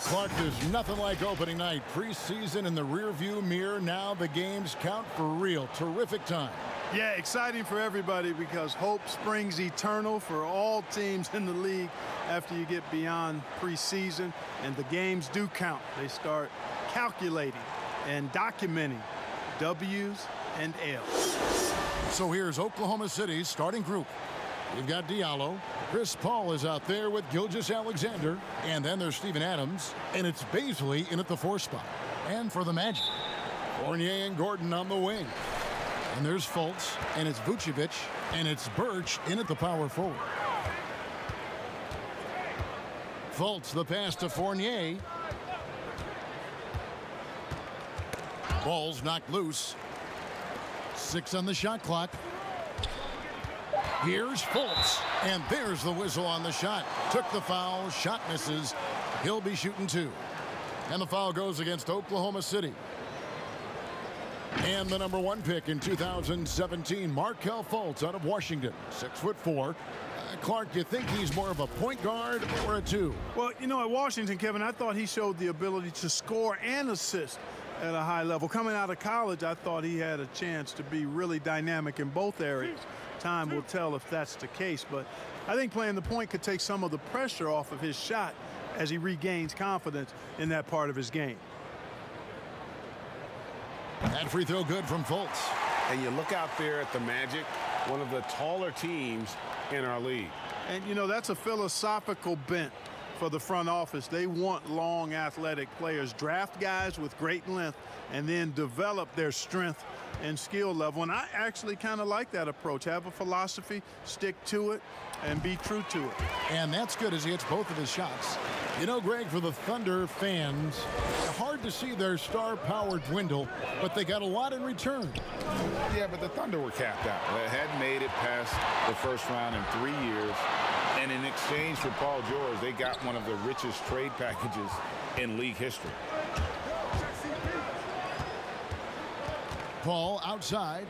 Clark, there's nothing like opening night. Preseason in the rearview mirror. Now the games count for real. Terrific time. Yeah, exciting for everybody because hope springs eternal for all teams in the league after you get beyond preseason. And the games do count. They start calculating and documenting W's and L's. So here's Oklahoma City's starting group. We've got Diallo. Chris Paul is out there with Gilgeous-Alexander. And then there's Steven Adams. And it's Bazley in at the 4 spot. And for the Magic, Fournier and Gordon on the wing. And there's Fultz. And it's Vucevic. And it's Birch in at the power forward. Fultz, the pass to Fournier. Ball's knocked loose. 6 on the shot clock. Here's Fultz, and there's the whistle on the shot. Took the foul, shot misses. He'll be shooting 2. And the foul goes against Oklahoma City. And the number 1 pick in 2017, Markelle Fultz out of Washington, 6'4". Clark, do you think he's more of a point guard or a 2? Well, you know, at Washington, Kevin, I thought he showed the ability to score and assist at a high level. Coming out of college, I thought he had a chance to be really dynamic in both areas. Time will tell if that's the case, but I think playing the point could take some of the pressure off of his shot as he regains confidence in that part of his game. That free throw good from Fultz. And you look out there at the Magic, one of the taller teams in our league. And, you know, that's a philosophical bent for the front office. They want long, athletic players. Draft guys with great length and then develop their strength and skill level. And I actually kind of like that approach. Have a philosophy, stick to it, and be true to it. And that's good as he hits both of his shots. You know, Greg, for the Thunder fans, hard to see their star power dwindle, but they got a lot in return. Yeah, but the Thunder were capped out. They hadn't made it past the first round in 3 years. And in exchange for Paul George, they got one of the richest trade packages in league history. Paul outside.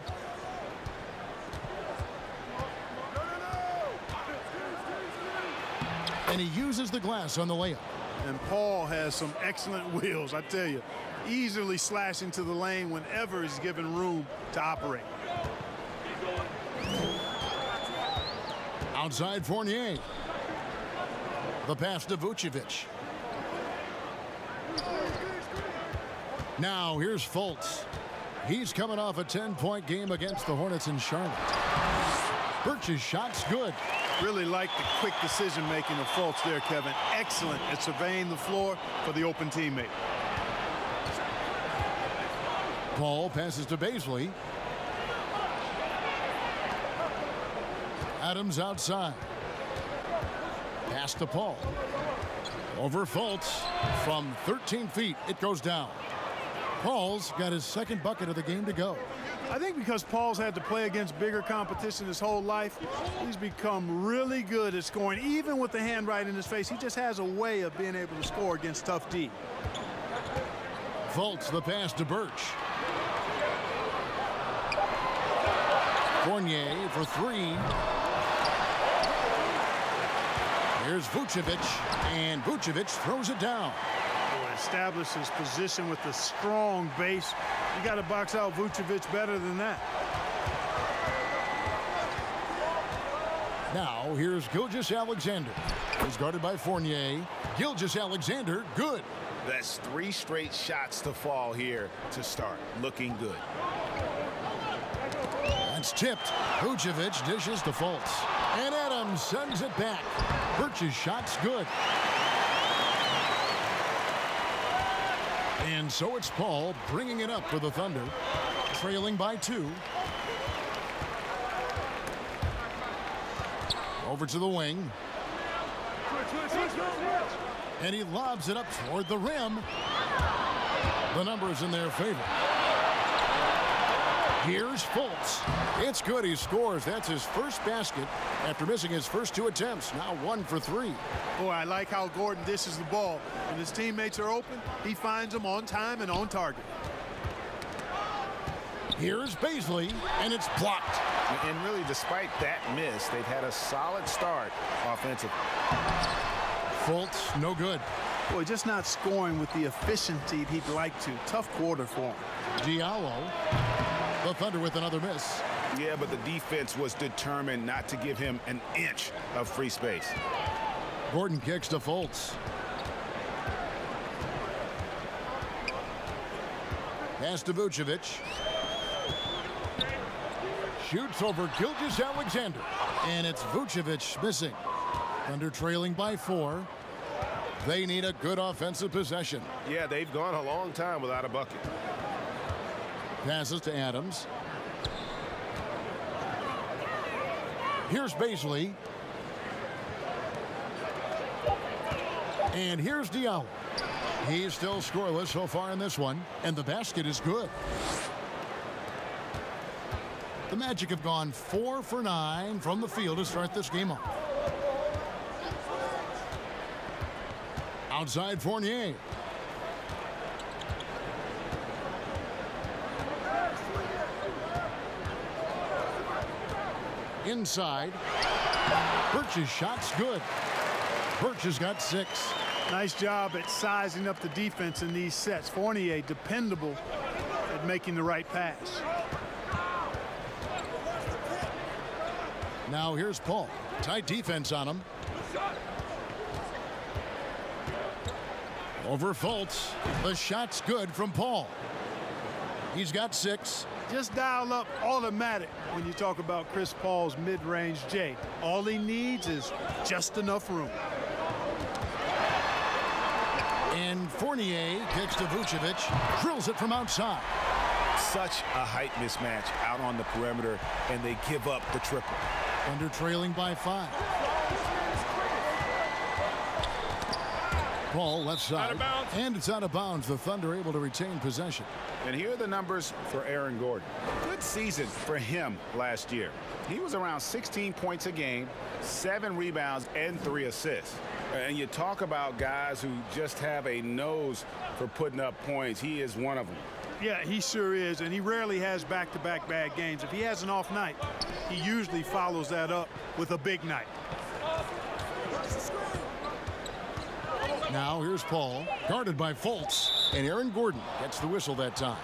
And he uses the glass on the layup. And Paul has some excellent wheels, I tell you. Easily slashing to the lane whenever he's given room to operate. Outside Fournier. The pass to Vucevic. Now here's Fultz. He's coming off a 10-point game against the Hornets in Charlotte. Birch's shot's good. Really like the quick decision-making of Fultz there, Kevin. Excellent at surveying the floor for the open teammate. Paul passes to Bazley. Adams outside. Pass to Paul. Over Fultz. From 13 feet, it goes down. Paul's got his second bucket of the game to go. I think because Paul's had to play against bigger competition his whole life, he's become really good at scoring. Even with the hand right in his face, he just has a way of being able to score against tough D. Fultz, the pass to Birch. Fournier for 3. Here's Vucevic, and Vucevic throws it down. Establishes position with a strong base. You got to box out Vucevic better than that. Now here's Gilgeous-Alexander. He's guarded by Fournier. Gilgeous-Alexander, good. That's 3 straight shots to fall here to start. Looking good. That's tipped. Vucevic dishes to Fultz. And Adams sends it back. Birch's shot's good. And so it's Paul bringing it up for the Thunder, trailing by 2. Over to the wing. And he lobs it up toward the rim. The numbers in their favor. Here's Fultz. It's good. He scores. That's his first basket after missing his first 2 attempts. Now 1 for 3. Boy, I like how Gordon dishes the ball. When his teammates are open, he finds them on time and on target. Here's Bazley, and it's blocked. And really, despite that miss, they've had a solid start offensively. Fultz, no good. Boy, just not scoring with the efficiency he'd like to. Tough quarter for him. Diallo. The Thunder with another miss. Yeah, but the defense was determined not to give him an inch of free space. Gordon kicks to Fultz. Pass to Vucevic. Shoots over Gilgeous-Alexander. And it's Vucevic missing. Thunder trailing by 4. They need a good offensive possession. Yeah, they've gone a long time without a bucket. Passes to Adams. Here's Bazley. And here's Diallo. He's still scoreless so far in this one, and the basket is good. The Magic have gone 4 for 9 from the field to start this game off. Outside Fournier. Inside. Birch's shot's good. Birch has got 6. Nice job at sizing up the defense in these sets. Fournier dependable at making the right pass. Now here's Paul. Tight defense on him. Over Fultz. The shot's good from Paul. He's got 6. Just dial up automatic when you talk about Chris Paul's mid-range J. All he needs is just enough room. And Fournier kicks to Vucevic. Drills it from outside. Such a height mismatch out on the perimeter, and they give up the triple. Thunder trailing by 5. Paul left side. And it's out of bounds. The Thunder able to retain possession. And here are the numbers for Aaron Gordon. Good season for him last year. He was around 16 points a game, 7 rebounds, and 3 assists. And you talk about guys who just have a nose for putting up points. He is one of them. Yeah, he sure is, and he rarely has back-to-back bad games. If he has an off night, he usually follows that up with a big night. Now here's Paul, guarded by Fultz, and Aaron Gordon gets the whistle that time.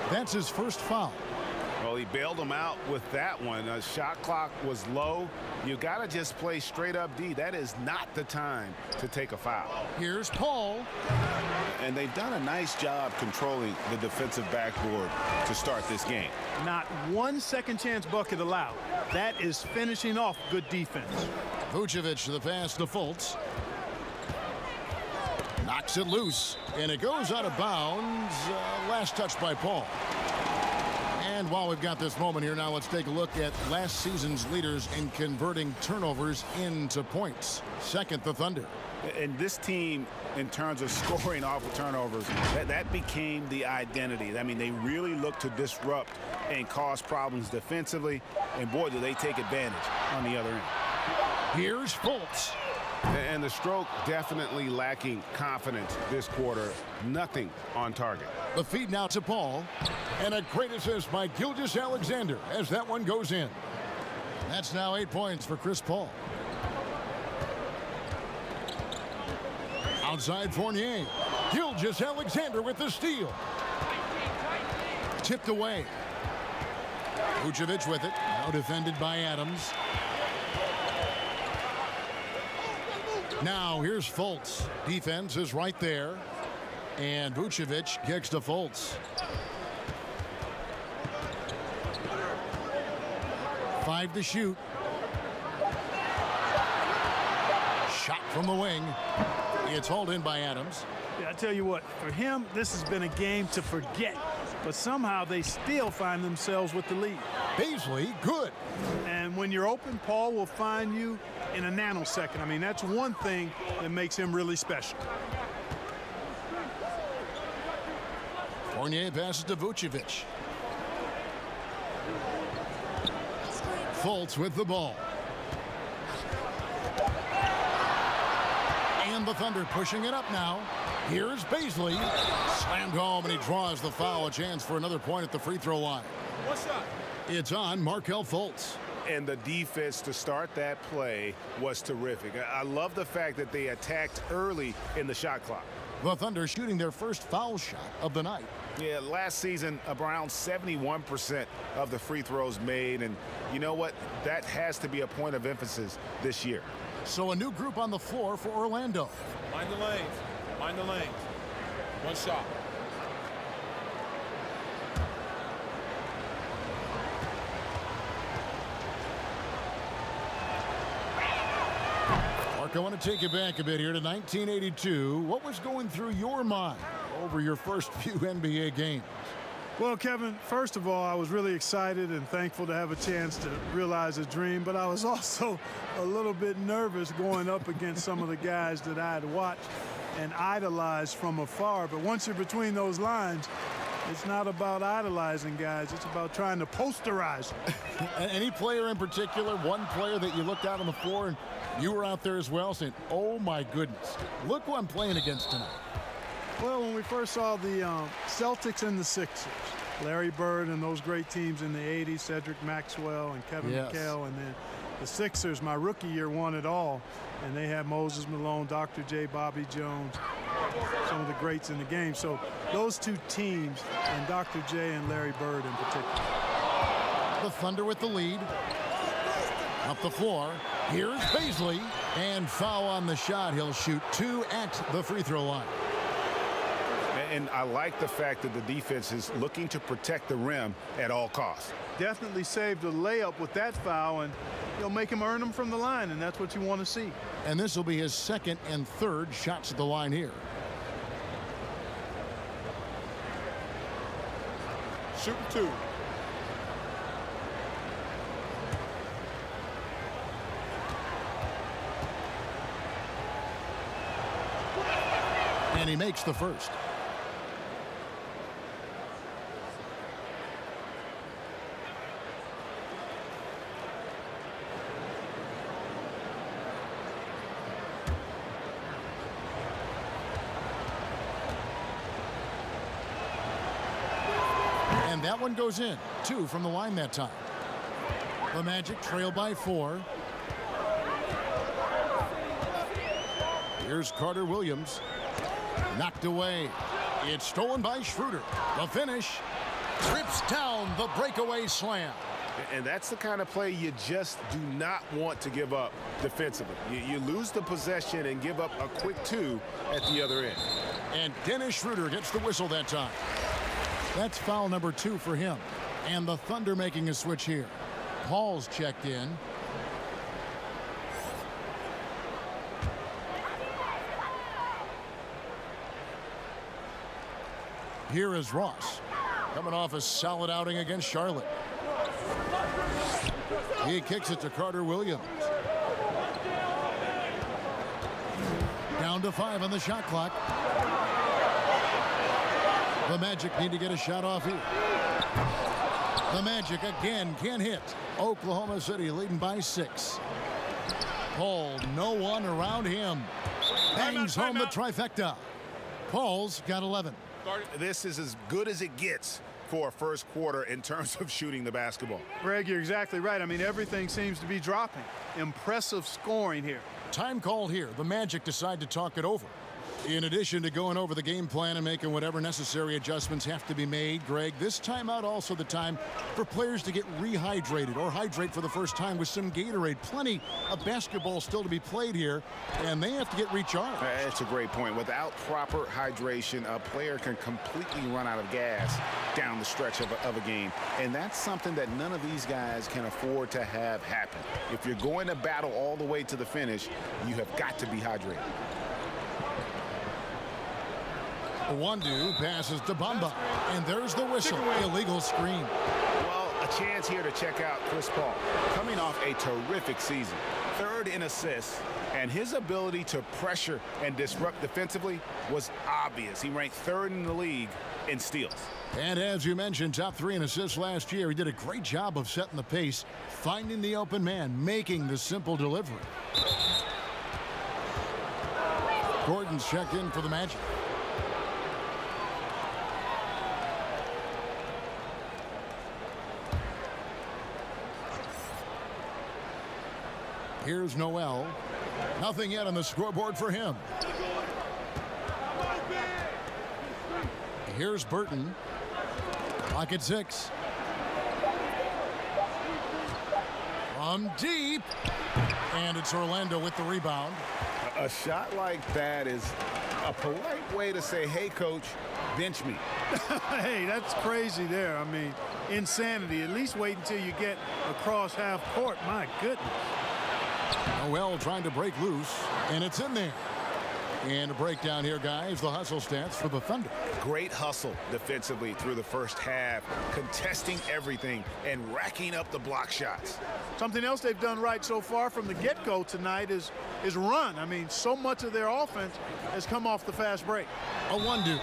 That's his first foul. Well, he bailed him out with that one. The shot clock was low. You got to just play straight up D. That is not the time to take a foul. Here's Paul. And they've done a nice job controlling the defensive backboard to start this game. Not one second chance bucket allowed. That is finishing off good defense. Vucevic the pass to Fultz. Knocks it loose, and it goes out of bounds. Last touch by Paul. And while we've got this moment here, now let's take a look at last season's leaders in converting turnovers into points. Second, the Thunder. And this team, in terms of scoring off of turnovers, that became the identity. I mean, they really look to disrupt and cause problems defensively. And boy, do they take advantage on the other end. Here's Fultz. And the stroke definitely lacking confidence this quarter. Nothing on target. The feed now to Paul. And a great assist by Gilgeous-Alexander as that one goes in. That's now 8 points for Chris Paul. Outside Fournier. Gilgeous-Alexander with the steal. Tipped away. Vucevic with it. Now defended by Adams. Now here's Fultz. Defense is right there. And Vucevic kicks to Fultz. 5 to shoot. Shot from the wing. It's hauled in by Adams. Yeah, I tell you what, for him, this has been a game to forget. But somehow they still find themselves with the lead. Bazley, good. And when you're open, Paul will find you in a nanosecond. I mean, that's one thing that makes him really special. Fournier passes to Vucevic. Fultz with the ball. And the Thunder pushing it up now. Here's Bazley. Slammed home, and he draws the foul. A chance for another point at the free throw line. What's up? It's on Markelle Fultz. And the defense to start that play was terrific. I love the fact that they attacked early in the shot clock. The Thunder shooting their first foul shot of the night. Yeah, last season, around 71% of the free throws made. And you know what? That has to be a point of emphasis this year. So a new group on the floor for Orlando. Mind the lanes. Mind the lanes. One shot. Mark, I want to take you back a bit here to 1982. What was going through your mind over your first few NBA games? Well, Kevin, first of all, I was really excited and thankful to have a chance to realize a dream, but I was also a little bit nervous going up against some of the guys that I had watched and idolized from afar. But once you're between those lines, it's not about idolizing guys. It's about trying to posterize them. Any player in particular, one player that you looked out on the floor and you were out there as well saying, oh my goodness, look who I'm playing against tonight? Well, when we first saw the Celtics and the Sixers, Larry Bird and those great teams in the 80s, Cedric Maxwell and Kevin McHale, and then the Sixers, my rookie year, won it all. And they had Moses Malone, Dr. J, Bobby Jones, some of the greats in the game. So those two teams, and Dr. J and Larry Bird in particular. The Thunder with the lead. Up the floor. Here's Baisley. And foul on the shot. He'll shoot 2 at the free throw line. And I like the fact that the defense is looking to protect the rim at all costs. Definitely saved a layup with that foul, and you'll make him earn them from the line, and that's what you want to see. And this will be his second and third shots at the line here. Shooting 2. And he makes the first. And that one goes in. 2 from the line that time. The Magic trail by 4. Here's Carter Williams. Knocked away. It's stolen by Schroeder. The finish. Trips down the breakaway slam. And that's the kind of play you just do not want to give up defensively. You lose the possession and give up a quick 2 at the other end. And Dennis Schroeder gets the whistle that time. That's foul number 2 for him. And the Thunder making a switch here. Paul's checked in. Here is Ross, coming off a solid outing against Charlotte. He kicks it to Carter Williams. Down to 5 on the shot clock. The Magic need to get a shot off here. The Magic again can't hit. Oklahoma City leading by 6. Paul, no one around him. Bangs home the trifecta. Paul's got 11. This is as good as it gets for a first quarter in terms of shooting the basketball. Greg, you're exactly right. I mean, everything seems to be dropping. Impressive scoring here. Time called here. The Magic decide to talk it over. In addition to going over the game plan and making whatever necessary adjustments have to be made, Greg, this timeout also the time for players to get rehydrated or hydrate for the first time with some Gatorade. Plenty of basketball still to be played here, and they have to get recharged. That's a great point. Without proper hydration, a player can completely run out of gas down the stretch of a game, and that's something that none of these guys can afford to have happen. If you're going to battle all the way to the finish, you have got to be hydrated. Wandu passes to Bamba, and there's the whistle. Illegal screen. Well, a chance here to check out Chris Paul, coming off a terrific season. 3rd in assists, and his ability to pressure and disrupt defensively was obvious. He ranked 3rd in the league in steals. And as you mentioned, top 3 in assists last year. He did a great job of setting the pace, finding the open man, making the simple delivery. Gordon's checked in for the Magic. Here's Noel. Nothing yet on the scoreboard for him. Here's Burton. Clock at 6. From deep. And it's Orlando with the rebound. A shot like that is a polite way to say, hey, coach, bench me. Hey, that's crazy there. I mean, insanity. At least wait until you get across half court. My goodness. Noel trying to break loose, and it's in there. And a breakdown here, guys. The hustle stats for the Thunder. Great hustle defensively through the first half, contesting everything and racking up the block shots. Something else they've done right so far from the get-go tonight is run. I mean, so much of their offense has come off the fast break. A one-do.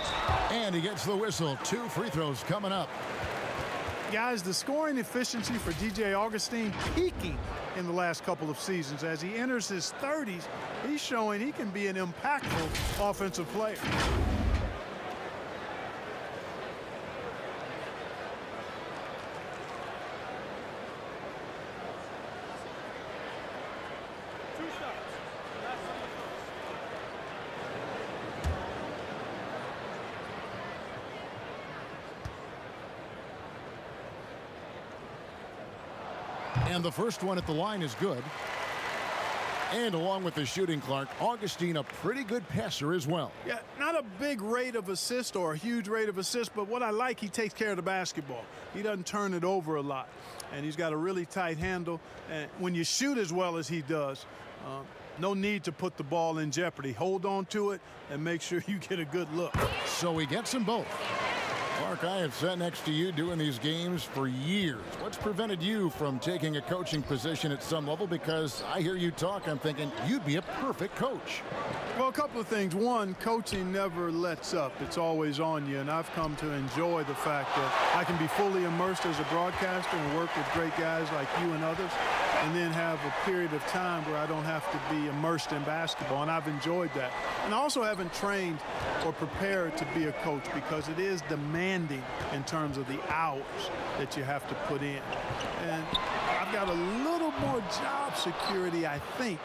And he gets the whistle. 2 free throws coming up. Guys, the scoring efficiency for DJ Augustin peaking in the last couple of seasons. As he enters his 30s, he's showing he can be an impactful offensive player. And the first one at the line is good. And along with the shooting, Clark, Augustin a pretty good passer as well. Yeah, not a big rate of assist or a huge rate of assist, but what I like, he takes care of the basketball. He doesn't turn it over a lot. And he's got a really tight handle. And when you shoot as well as he does, no need to put the ball in jeopardy. Hold on to it and make sure you get a good look. So he gets them both. Clark, I have sat next to you doing these games for years. What's prevented you from taking a coaching position at some level? Because I hear you talk, I'm thinking you'd be a perfect coach. Well, a couple of things. One, coaching never lets up. It's always on you, and I've come to enjoy the fact that I can be fully immersed as a broadcaster and work with great guys like you and others, and then have a period of time where I don't have to be immersed in basketball, and I've enjoyed that. And I also haven't trained or prepared to be a coach because it is demanding in terms of the hours that you have to put in. And I've got a little more job security, I think,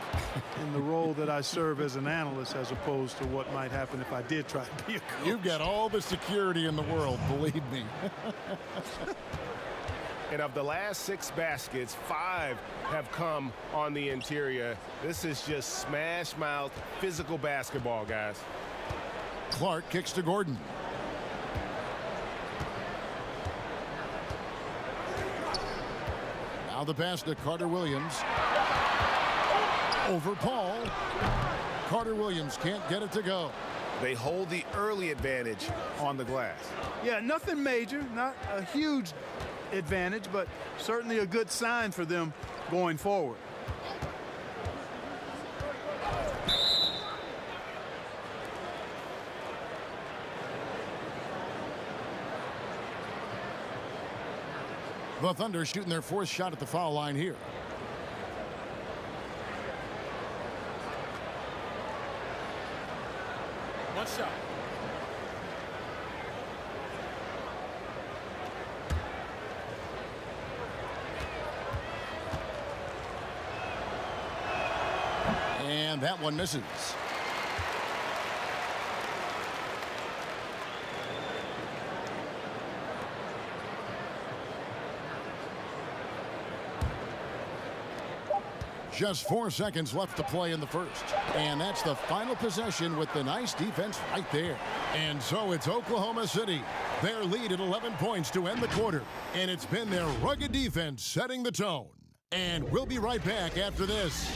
in the role that I serve as an analyst as opposed to what might happen if I did try to be a coach. You've got all the security in the world, believe me. And of the last 6 baskets, 5 have come on the interior. This is just smash mouth, physical basketball, guys. Clark kicks to Gordon. Now the pass to Carter Williams. Over Paul. Carter Williams can't get it to go. They hold the early advantage on the glass. Yeah, nothing major, not a huge advantage, but certainly a good sign for them going forward. The Thunder shooting their 4th shot at the foul line here. One shot. And that one misses. Just 4 seconds left to play in the first. And that's the final possession with the nice defense right there. And so it's Oklahoma City. Their lead at 11 points to end the quarter. And it's been their rugged defense setting the tone. And we'll be right back after this.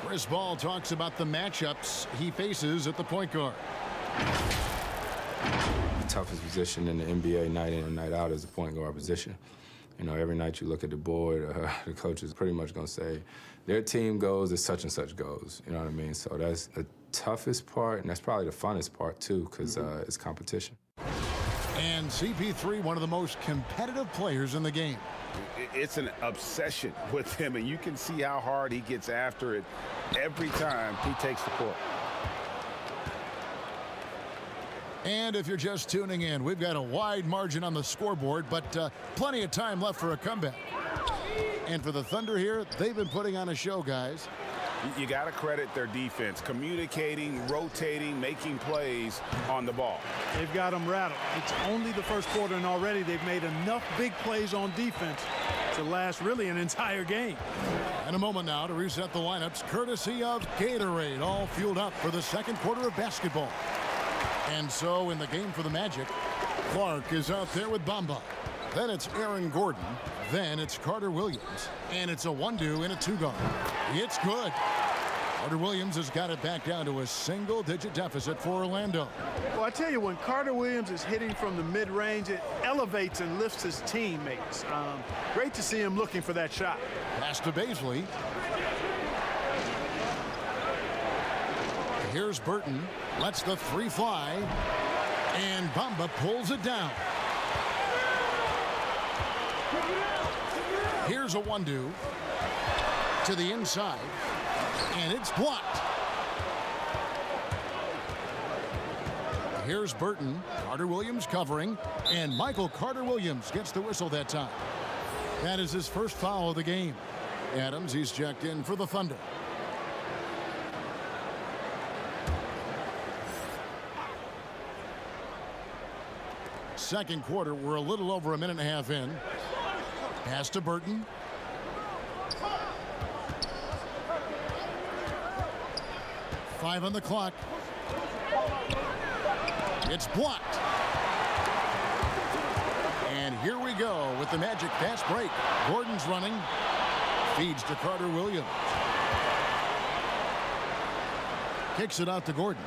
Chris Ball talks about the matchups he faces at the point guard. The toughest position in the NBA night in and night out is the point guard position. You know, every night you look at the board, the coach is pretty much going to say, their team goes as such and such goes. You know what I mean? So that's the toughest part, and that's probably the funnest part, too, because it's competition. And CP3, one of the most competitive players in the game. It's an obsession with him, and you can see how hard he gets after it every time he takes the court. And if you're just tuning in, we've got a wide margin on the scoreboard, but plenty of time left for a comeback. And for the Thunder here, they've been putting on a show, guys. You got to credit their defense, communicating, rotating, making plays on the ball. They've got them rattled. It's only the first quarter, and already they've made enough big plays on defense to last really an entire game. And a moment now to reset the lineups, courtesy of Gatorade, all fueled up for the second quarter of basketball. And so in the game for the Magic, Clark is out there with Bamba. Then it's Aaron Gordon. Then it's Carter Williams. And it's a 1-2 and a 2-guard. It's good. Carter Williams has got it back down to a single-digit deficit for Orlando. Well, I tell you, when Carter Williams is hitting from the mid-range, it elevates and lifts his teammates. Great to see him looking for that shot. Pass to Baisley. Here's Burton. Lets the three fly. And Bamba pulls it down. Here's a 1-2 to the inside. And it's blocked. Here's Burton. Carter Williams covering. And Michael Carter Williams gets the whistle that time. That is his first foul of the game. Adams, he's checked in for the Thunder. Second quarter, we're a little over a minute and a half in. Pass to Burton. Five on the clock. It's blocked. And here we go with the Magic fast break. Gordon's running. Feeds to Carter Williams. Kicks it out to Gordon.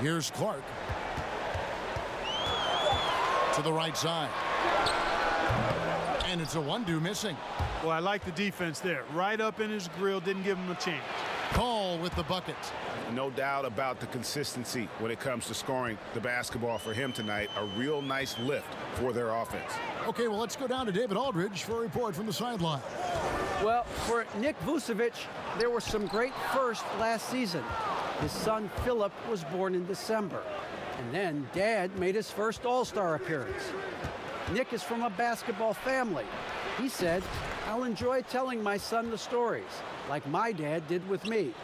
Here's Clark. To the right side. And it's a 1-2 missing. Well, I like the defense there. Right up in his grill, didn't give him a chance. Call with the bucket. No doubt about the consistency when it comes to scoring the basketball for him tonight. A real nice lift for their offense. Okay, well, let's go down to David Aldridge for a report from the sideline. Well, for Nick Vucevic, there were some great firsts last season. His son, Philip, was born in December. And then Dad made his first All-Star appearance. Nick is from a basketball family. He said, "I'll enjoy telling my son the stories, like my dad did with me.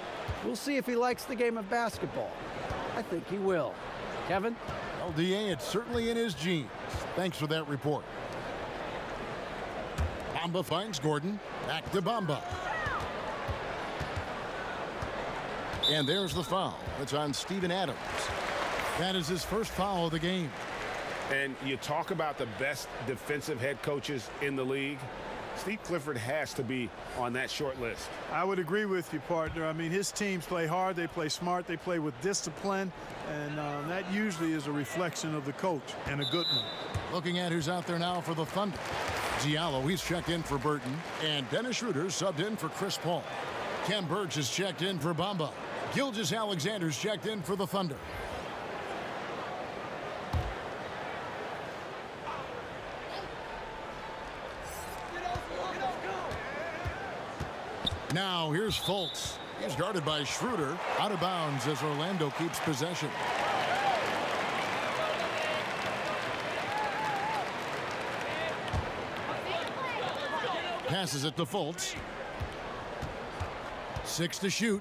We'll see if he likes the game of basketball. I think he will." Kevin? Well, DA, it's certainly in his genes. Thanks for that report. Bamba finds Gordon. Back to Bamba. And there's the foul. It's on Steven Adams. That is his first foul of the game. And you talk about the best defensive head coaches in the league. Steve Clifford has to be on that short list. I would agree with you, partner. I mean, his teams play hard, they play smart, they play with discipline, and that usually is a reflection of the coach, and a good one. Looking at who's out there now for the Thunder. Diallo, he's checked in for Burton, and Dennis Schroeder subbed in for Chris Paul. Ken Birch is checked in for Bamba. Gilgeous-Alexander's checked in for the Thunder. Now here's Fultz. He's guarded by Schroeder. Out of bounds as Orlando keeps possession. Passes it to Fultz. 6 to shoot.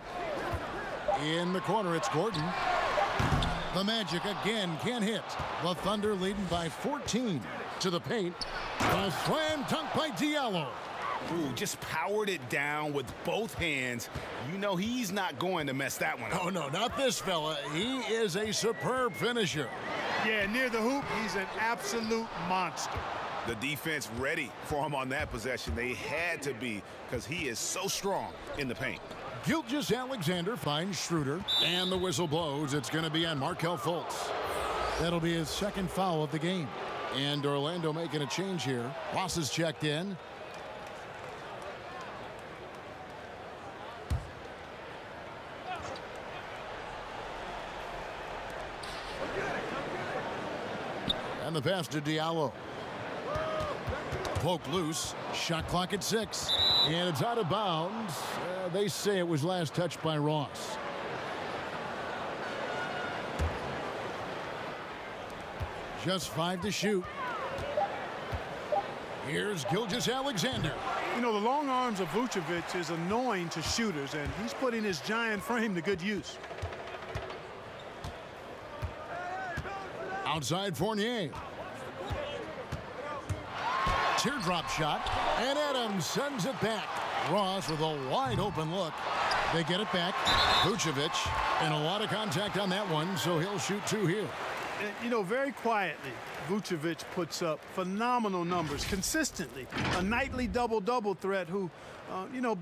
In the corner, it's Gordon. The Magic again can't hit. The Thunder leading by 14 to the paint. A slam dunk by Diallo. Ooh, just powered it down with both hands. You know he's not going to mess that one up. Oh, no, not this fella. He is a superb finisher. Yeah, near the hoop, he's an absolute monster. The defense ready for him on that possession. They had to be, because he is so strong in the paint. Gilgeous-Alexander finds Schroeder, and the whistle blows. It's going to be on Markelle Fultz. That'll be his second foul of the game. And Orlando making a change here. Ross is checked in. And the pass to Diallo. Poke loose. Shot clock at 6. And it's out of bounds. They say it was last touched by Ross. Just 5 to shoot. Here's Gilgeous-Alexander. You know, the long arms of Vucevic is annoying to shooters, and he's putting his giant frame to good use. Outside Fournier. Teardrop shot, and Adams sends it back. Ross with a wide open look. They get it back. Vucevic, and a lot of contact on that one, so he'll shoot 2 here. You know, very quietly, Vucevic puts up phenomenal numbers consistently. A nightly double-double threat who,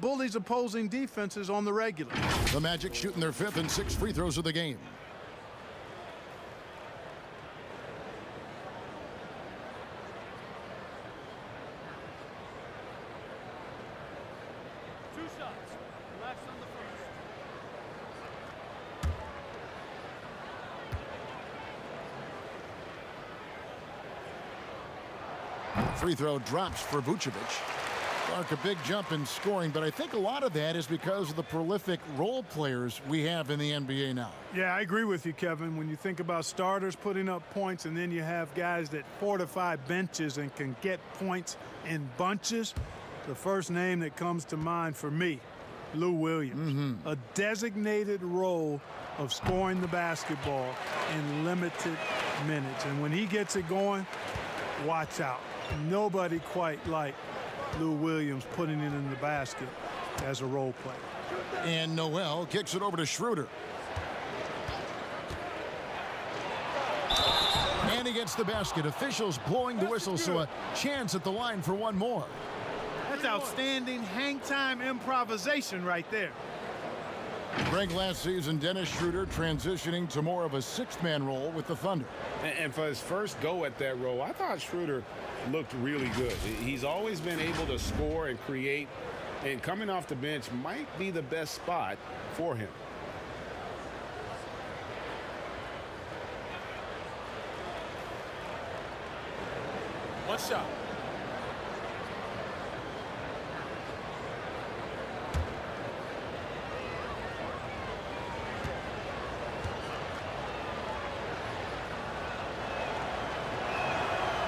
bullies opposing defenses on the regular. The Magic shooting their 5th and 6th free throws of the game. Free throw drops for Vucevic. Clark, a big jump in scoring, but I think a lot of that is because of the prolific role players we have in the NBA now. Yeah, I agree with you, Kevin. When you think about starters putting up points and then you have guys that fortify benches and can get points in bunches, the first name that comes to mind for me, Lou Williams. A designated role of scoring the basketball in limited minutes. And when he gets it going, watch out. Nobody quite like Lou Williams putting it in the basket as a role player. And Noel kicks it over to Schroeder. And he gets the basket. Officials blowing the whistle, so a chance at the line for one more. That's outstanding hang-time improvisation right there. Greg, last season, Dennis Schroeder transitioning to more of a 6th-man role with the Thunder. And for his first go at that role, I thought Schroeder looked really good. He's always been able to score and create, and coming off the bench might be the best spot for him. One shot.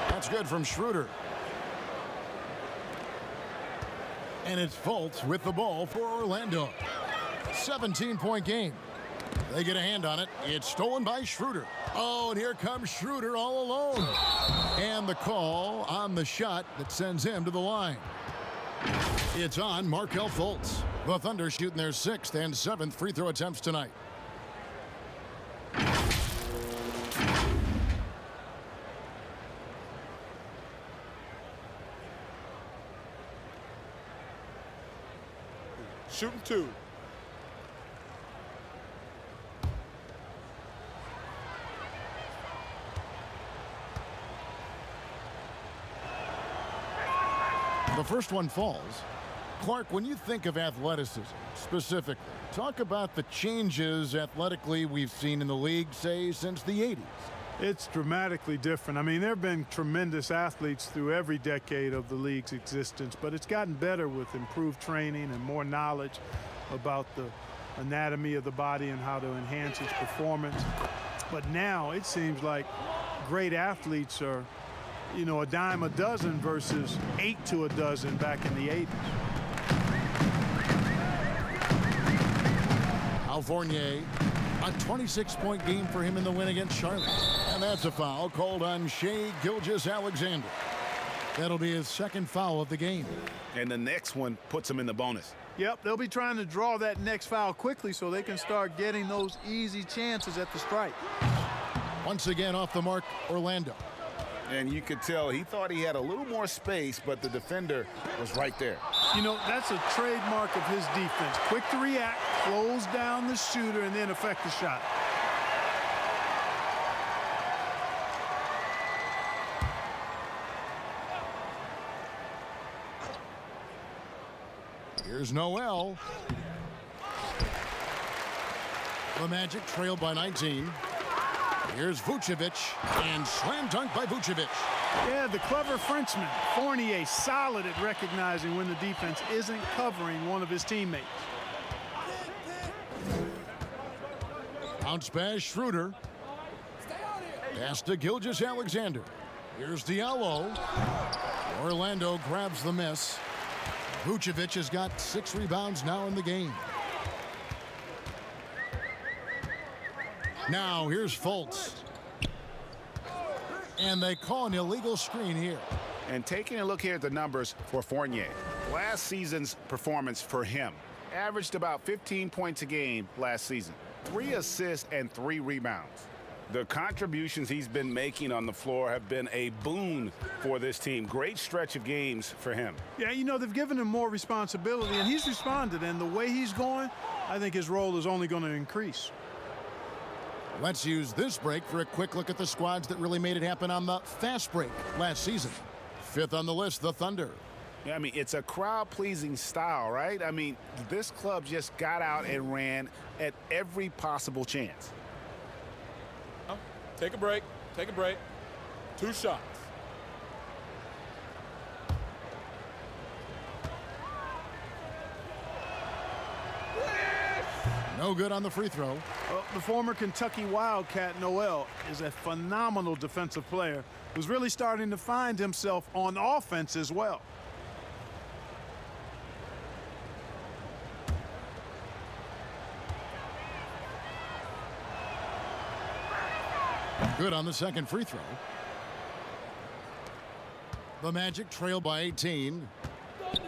That's good from Schroeder. And it's Fultz with the ball for Orlando. 17-point game. They get a hand on it. It's stolen by Schroeder. Oh, and here comes Schroeder all alone. And the call on the shot that sends him to the line. It's on Markelle Fultz. The Thunder shooting their 6th and 7th free throw attempts tonight. Shooting 2. The first one falls. Clark, when you think of athleticism specifically, talk about the changes athletically we've seen in the league, say, since the 80s. It's dramatically different. I mean, there have been tremendous athletes through every decade of the league's existence, but it's gotten better with improved training and more knowledge about the anatomy of the body and how to enhance its performance. But now it seems like great athletes are, a dime a dozen versus 8 to a dozen back in the 80s. Al Fournier, a 26-point game for him in the win against Charlotte. And that's a foul called on Shai Gilgeous-Alexander. That'll be his 2nd foul of the game. And the next one puts him in the bonus. Yep, they'll be trying to draw that next foul quickly so they can start getting those easy chances at the stripe. Once again off the mark, Orlando. And you could tell he thought he had a little more space, but the defender was right there. That's a trademark of his defense. Quick to react, close down the shooter, and then affect the shot. Here's Noel. The Magic trailed by 19. Here's Vucevic, and slam dunk by Vucevic. Yeah, the clever Frenchman, Fournier, solid at recognizing when the defense isn't covering one of his teammates. Bounce pass, Schroeder. Pass to Gilgeous-Alexander. Here's Diallo. Orlando grabs the miss. Vucevic has got 6 rebounds now in the game. Now here's Fultz. And they call an illegal screen here. And taking a look here at the numbers for Fournier. Last season's performance for him averaged about 15 points a game last season. 3 assists and 3 rebounds. The contributions he's been making on the floor have been a boon for this team. Great stretch of games for him. Yeah, you know, they've given him more responsibility, and he's responded. And the way he's going, I think his role is only going to increase. Let's use this break for a quick look at the squads that really made it happen on the fast break last season. 5th on the list, the Thunder. Yeah, I mean, it's a crowd-pleasing style, right? I mean, this club just got out and ran at every possible chance. Take a break. Take a break. 2 shots. No good on the free throw. Well, the former Kentucky Wildcat Noel is a phenomenal defensive player who's really starting to find himself on offense as well. Good on the second free throw. The Magic trail by 18.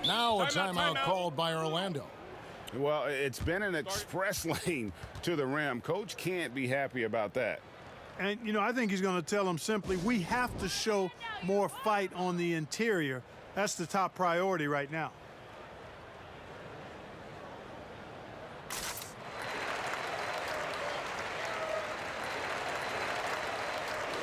Now a timeout called by Orlando. Well, it's been an express lane to the rim. Coach can't be happy about that. And, you know, I think he's going to tell them simply, we have to show more fight on the interior. That's the top priority right now.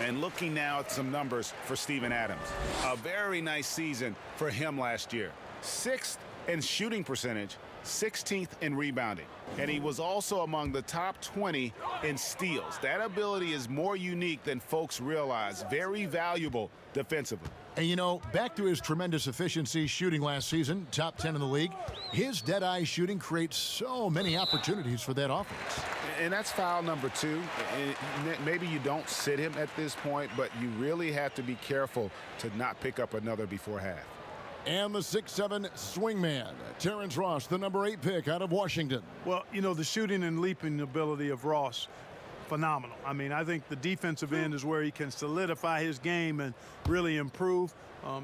And looking now at some numbers for Steven Adams. A very nice season for him last year. 6th in shooting percentage, 16th in rebounding. And he was also among the top 20 in steals. That ability is more unique than folks realize. Very valuable defensively. And, you know, back to his tremendous efficiency shooting last season, top 10 in the league, his dead-eye shooting creates so many opportunities for that offense. And that's foul number 2. And maybe you don't sit him at this point, but you really have to be careful to not pick up another before half. And the 6'7" swingman, Terrence Ross, the number 8 pick out of Washington. Well, you know, the shooting and leaping ability of Ross, phenomenal. I mean, I think the defensive end is where he can solidify his game and really improve.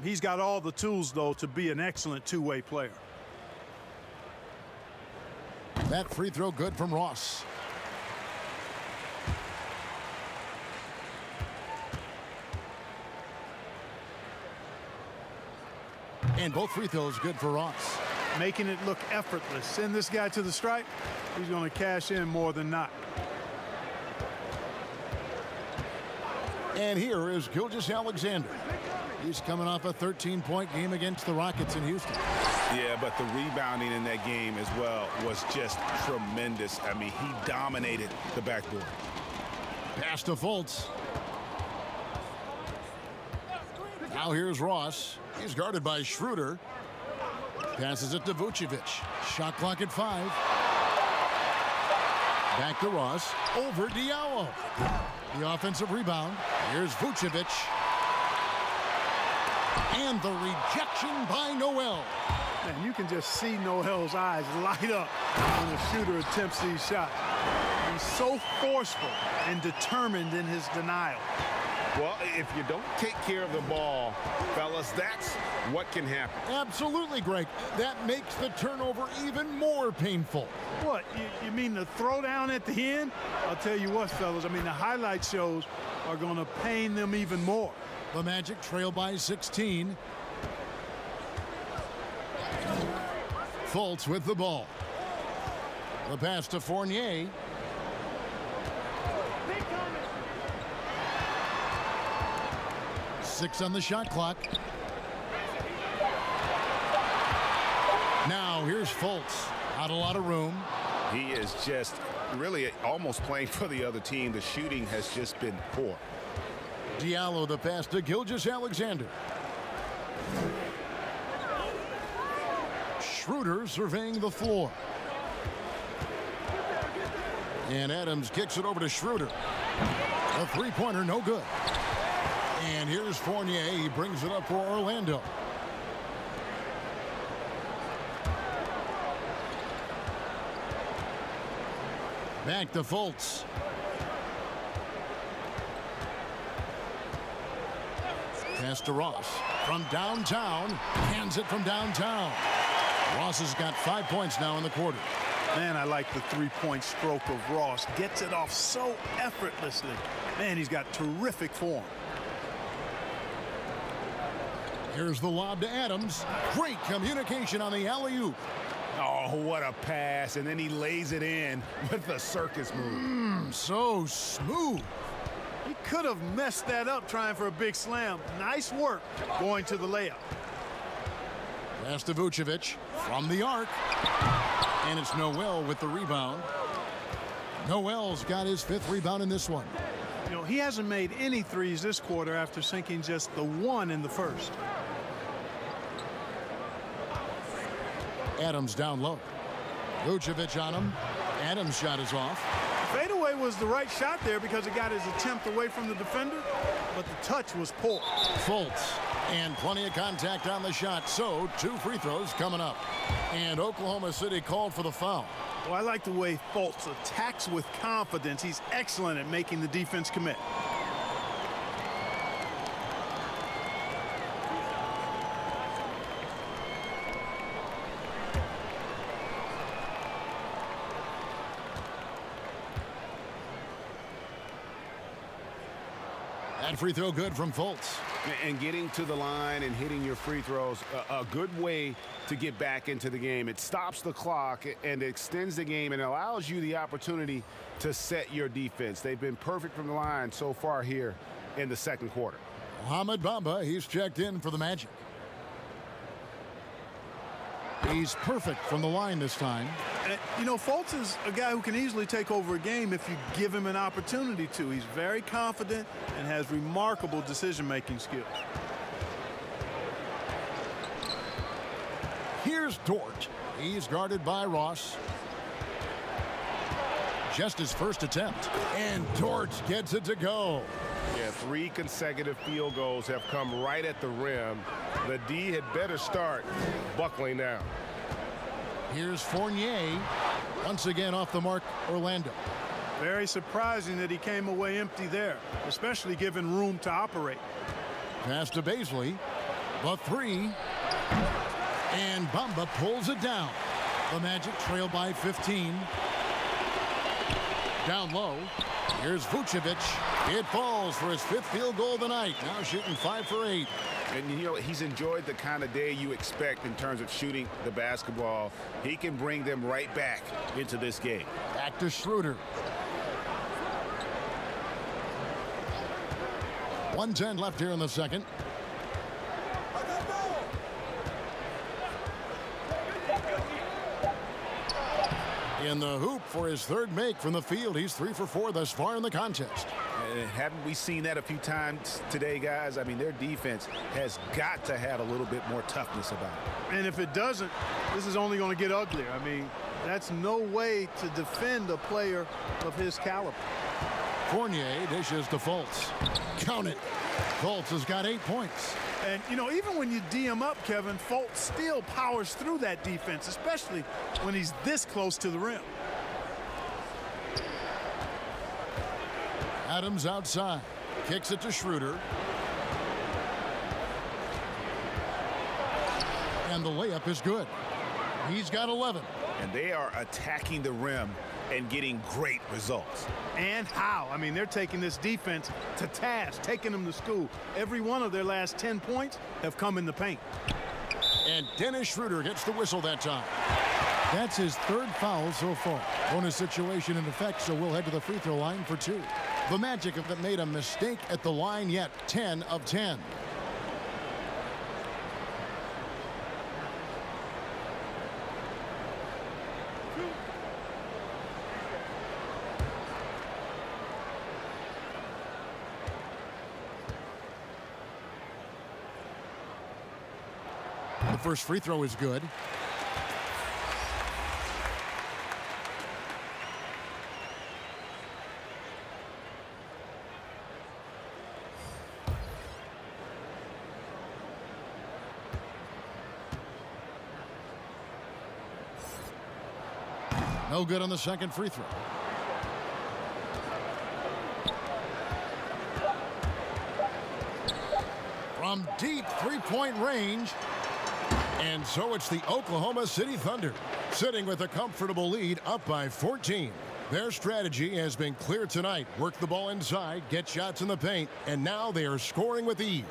He's got all the tools, though, to be an excellent two-way player. That free throw good from Ross. And both free throws good for Ross. Making it look effortless. Send this guy to the stripe, he's going to cash in more than not. And here is Gilgeous-Alexander. He's coming off a 13-point game against the Rockets in Houston. Yeah, but the rebounding in that game as well was just tremendous. I mean, he dominated the backboard. Pass to Fultz. Now here's Ross. He's guarded by Schroeder. Passes it to Vucevic. Shot clock at 5. Back to Ross. Over Diallo. The offensive rebound. Here's Vucevic. And the rejection by Noel. And you can just see Noel's eyes light up when the shooter attempts these shots. He's so forceful and determined in his denial. Well, if you don't take care of the ball, fellas, that's what can happen. Absolutely, Greg. That makes the turnover even more painful. What, you mean the throwdown at the end? I'll tell you what, fellas, I mean, the highlight shows are going to pain them even more. The Magic trail by 16. Fultz with the ball. The pass to Fournier. Six on the shot clock. Now here's Fultz. Not a lot of room. He is just really almost playing for the other team. The shooting has just been poor. Diallo the pass to Gilgeous-Alexander. Schroeder surveying the floor. And Adams kicks it over to Schroeder. A three-pointer, no good. And here's Fournier. He brings it up for Orlando. Back to Fultz. Pass to Ross. From downtown. Hands it from downtown. Ross has got 5 points now in the quarter. Man, I like the three-point stroke of Ross. Gets it off so effortlessly. Man, he's got terrific form. Here's the lob to Adams. Great communication on the alley-oop. Oh, what a pass. And then he lays it in with the circus move. So smooth. He could have messed that up trying for a big slam. Nice work going to the layup. Pass to Vucevic from the arc. And it's Noel with the rebound. Noel's got his 5th rebound in this one. You know, he hasn't made any threes this quarter after sinking just the one in the first. Adams down low. Vucevic on him. Adams' shot is off. Fadeaway was the right shot there because it got his attempt away from the defender, but the touch was poor. Fultz. And plenty of contact on the shot. So 2 free throws coming up. And Oklahoma City called for the foul. Well, I like the way Fultz attacks with confidence. He's excellent at making the defense commit. That free throw good from Fultz. And getting to the line and hitting your free throws, a good way to get back into the game. It stops the clock and extends the game and allows you the opportunity to set your defense. They've been perfect from the line so far here in the second quarter. Mohamed Bamba, he's checked in for the Magic. He's perfect from the line this time. And, you know, Fultz is a guy who can easily take over a game if you give him an opportunity to. He's very confident and has remarkable decision-making skills. Here's Dort. He's guarded by Ross. Just his first attempt. And Dort gets it to go. Yeah, 3 consecutive field goals have come right at the rim. The D had better start buckling down. Here's Fournier. Once again off the mark, Orlando. Very surprising that he came away empty there, especially given room to operate. Pass to Baisley. The 3. And Bamba pulls it down. The Magic trail by 15. Down low. Here's Vucevic. It falls for his 5th field goal of the night. Now shooting 5 for 8. And, you know, he's enjoyed the kind of day you expect in terms of shooting the basketball. He can bring them right back into this game. Back to Schroeder. 1:10 left here in the second. In the hoop for his 3rd make from the field. He's 3 for 4 thus far in the contest. Haven't we seen that a few times today, guys? I mean, their defense has got to have a little bit more toughness about it. And if it doesn't, this is only going to get uglier. I mean, that's no way to defend a player of his caliber. Fournier dishes to Fultz. Count it. Fultz has got 8 points. And, you know, even when you D him up, Kevin, Fultz still powers through that defense, especially when he's this close to the rim. Adams outside. Kicks it to Schroeder. And the layup is good. He's got 11. And they are attacking the rim and getting great results. And how? I mean, they're taking this defense to task, taking them to school. Every one of their last 10 points have come in the paint. And Dennis Schroeder gets the whistle that time. That's his 3rd foul so far. Bonus situation in effect, so we'll head to the free throw line for 2. The Magic haven't made a mistake at the line yet. 10 of 10. first free throw is good. No good on the second free throw. From deep three-point range. And so it's the Oklahoma City Thunder sitting with a comfortable lead up by 14. Their strategy has been clear tonight. Work the ball inside, get shots in the paint, and now they are scoring with ease.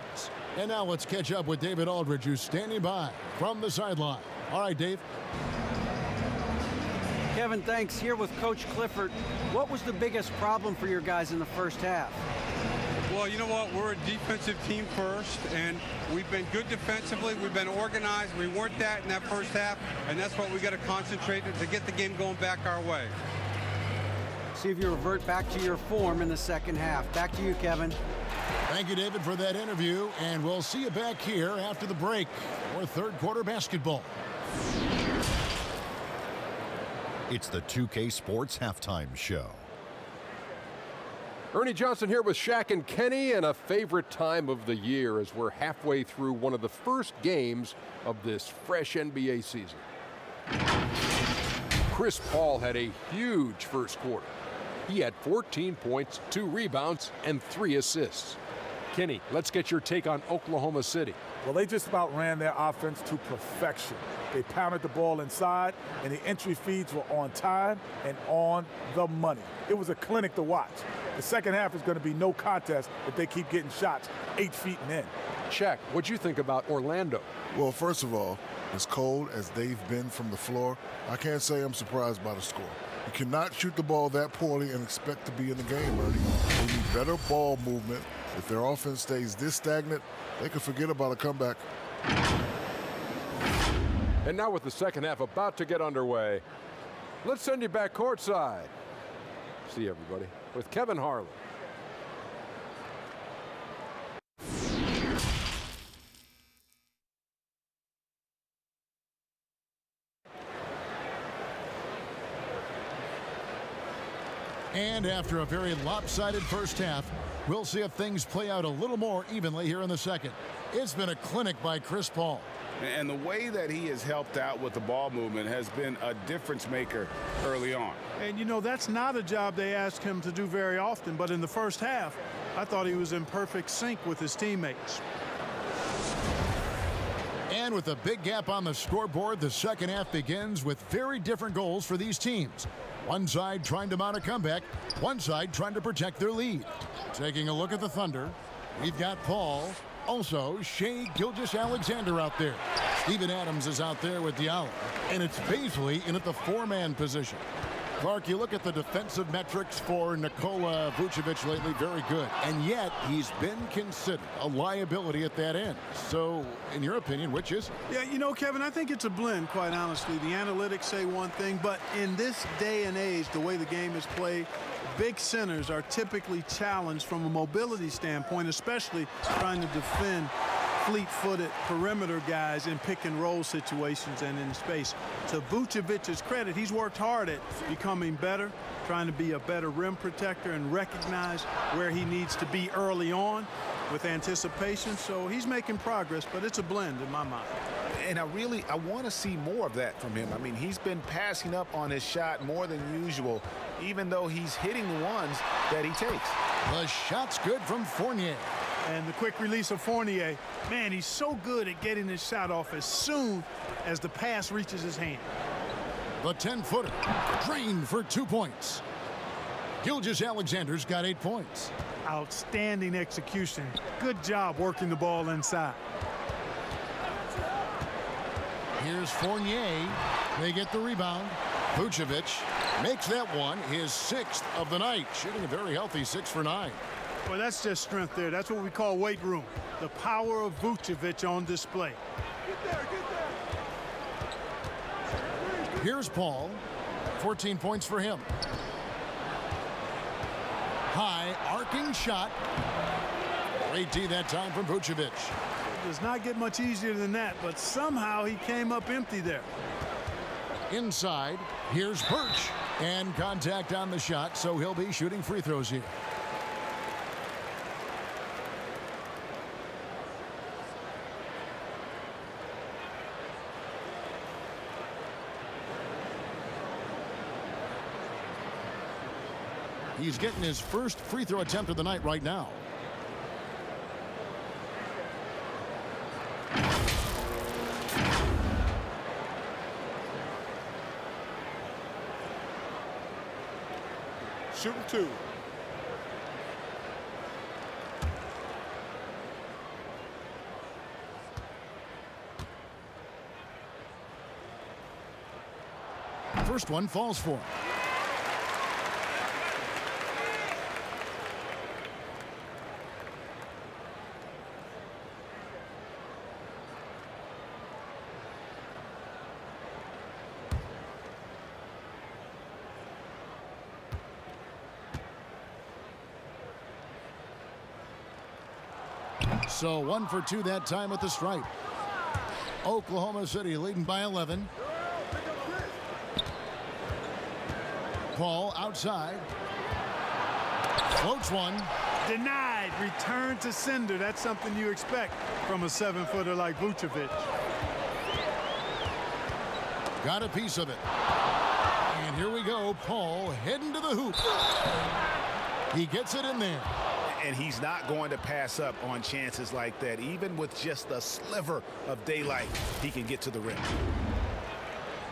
And now let's catch up with David Aldridge, who's standing by from the sideline. All right, Dave. Kevin, thanks. Here with Coach Clifford. What was the biggest problem for your guys in the first half? Well, you know what? We're a defensive team first, and we've been good defensively. We've been organized. We weren't that in that first half, and that's what we got to concentrate on to get the game going back our way. See if you revert back to your form in the second half. Back to you, Kevin. Thank you, David, for that interview, and we'll see you back here after the break for third quarter basketball. It's the 2K Sports Halftime Show. Ernie Johnson here with Shaq and Kenny, and a favorite time of the year as we're halfway through one of the first games of this fresh NBA season. Chris Paul had a huge first quarter. He had 14 points, 2 rebounds, and 3 assists. Kenny, let's get your take on Oklahoma City. Well, they just about ran their offense to perfection. They pounded the ball inside, and the entry feeds were on time and on the money. It was a clinic to watch. The second half is going to be no contest if they keep getting shots 8 feet and in. Shaq, what'd you think about Orlando? Well, first of all, as cold as they've been from the floor, I can't say I'm surprised by the score. You cannot shoot the ball that poorly and expect to be in the game, Ernie. They need better ball movement. If their offense stays this stagnant, they could forget about a comeback. And now with the second half about to get underway, let's send you back courtside. See everybody with Kevin Harlan. And after a very lopsided first half, we'll see if things play out a little more evenly here in the second. It's been a clinic by Chris Paul. And the way that he has helped out with the ball movement has been a difference maker early on. And, you know, that's not a job they ask him to do very often. But in the first half, I thought he was in perfect sync with his teammates. And with a big gap on the scoreboard, the second half begins with very different goals for these teams. One side trying to mount a comeback, one side trying to protect their lead. Taking a look at the Thunder, we've got Paul. Also, Shai Gilgeous-Alexander out there. Steven Adams is out there with Diallo. And it's Bazley in at the 4-man position. Clark, you look at the defensive metrics for Nikola Vucevic lately, very good. And yet, he's been considered a liability at that end. So, in your opinion, which is? Yeah, you know, Kevin, I think it's a blend, quite honestly. The analytics say one thing, but in this day and age, the way the game is played, big centers are typically challenged from a mobility standpoint, especially trying to defend fleet-footed perimeter guys in pick-and-roll situations and in space. To Vucevic's credit, he's worked hard at becoming better, trying to be a better rim protector and recognize where he needs to be early on with anticipation. So he's making progress, but it's a blend in my mind. And I want to see more of that from him. I mean, he's been passing up on his shot more than usual, even though he's hitting the ones that he takes. The shot's good from Fournier. And the quick release of Fournier, man, he's so good at getting his shot off as soon as the pass reaches his hand. The 10-footer drained for 2 points. Gilgeous-Alexander's got 8 points. Outstanding execution. Good job working the ball inside. Here's Fournier. They get the rebound. Vucevic makes that one his 6th of the night, shooting a very healthy 6 for 9. Well, that's just strength there. That's what we call weight room. The power of Vucevic on display. Here's Paul. 14 points for him. High arcing shot. Great D that time from Vucevic. does not get much easier than that, but somehow he came up empty there. Inside, here's Birch. And contact on the shot, so he'll be shooting free throws here. He's getting his first free throw attempt of the night right now. Shooting 2. First one falls for him. So 1 for 2 that time at the stripe. Oklahoma City leading by 11. Paul outside. Floats one. Denied. Return to sender. That's something you expect from a 7-footer like Vucevic. Got a piece of it. And here we go. Paul heading to the hoop. He gets it in there. And he's not going to pass up on chances like that. Even with just a sliver of daylight, he can get to the rim.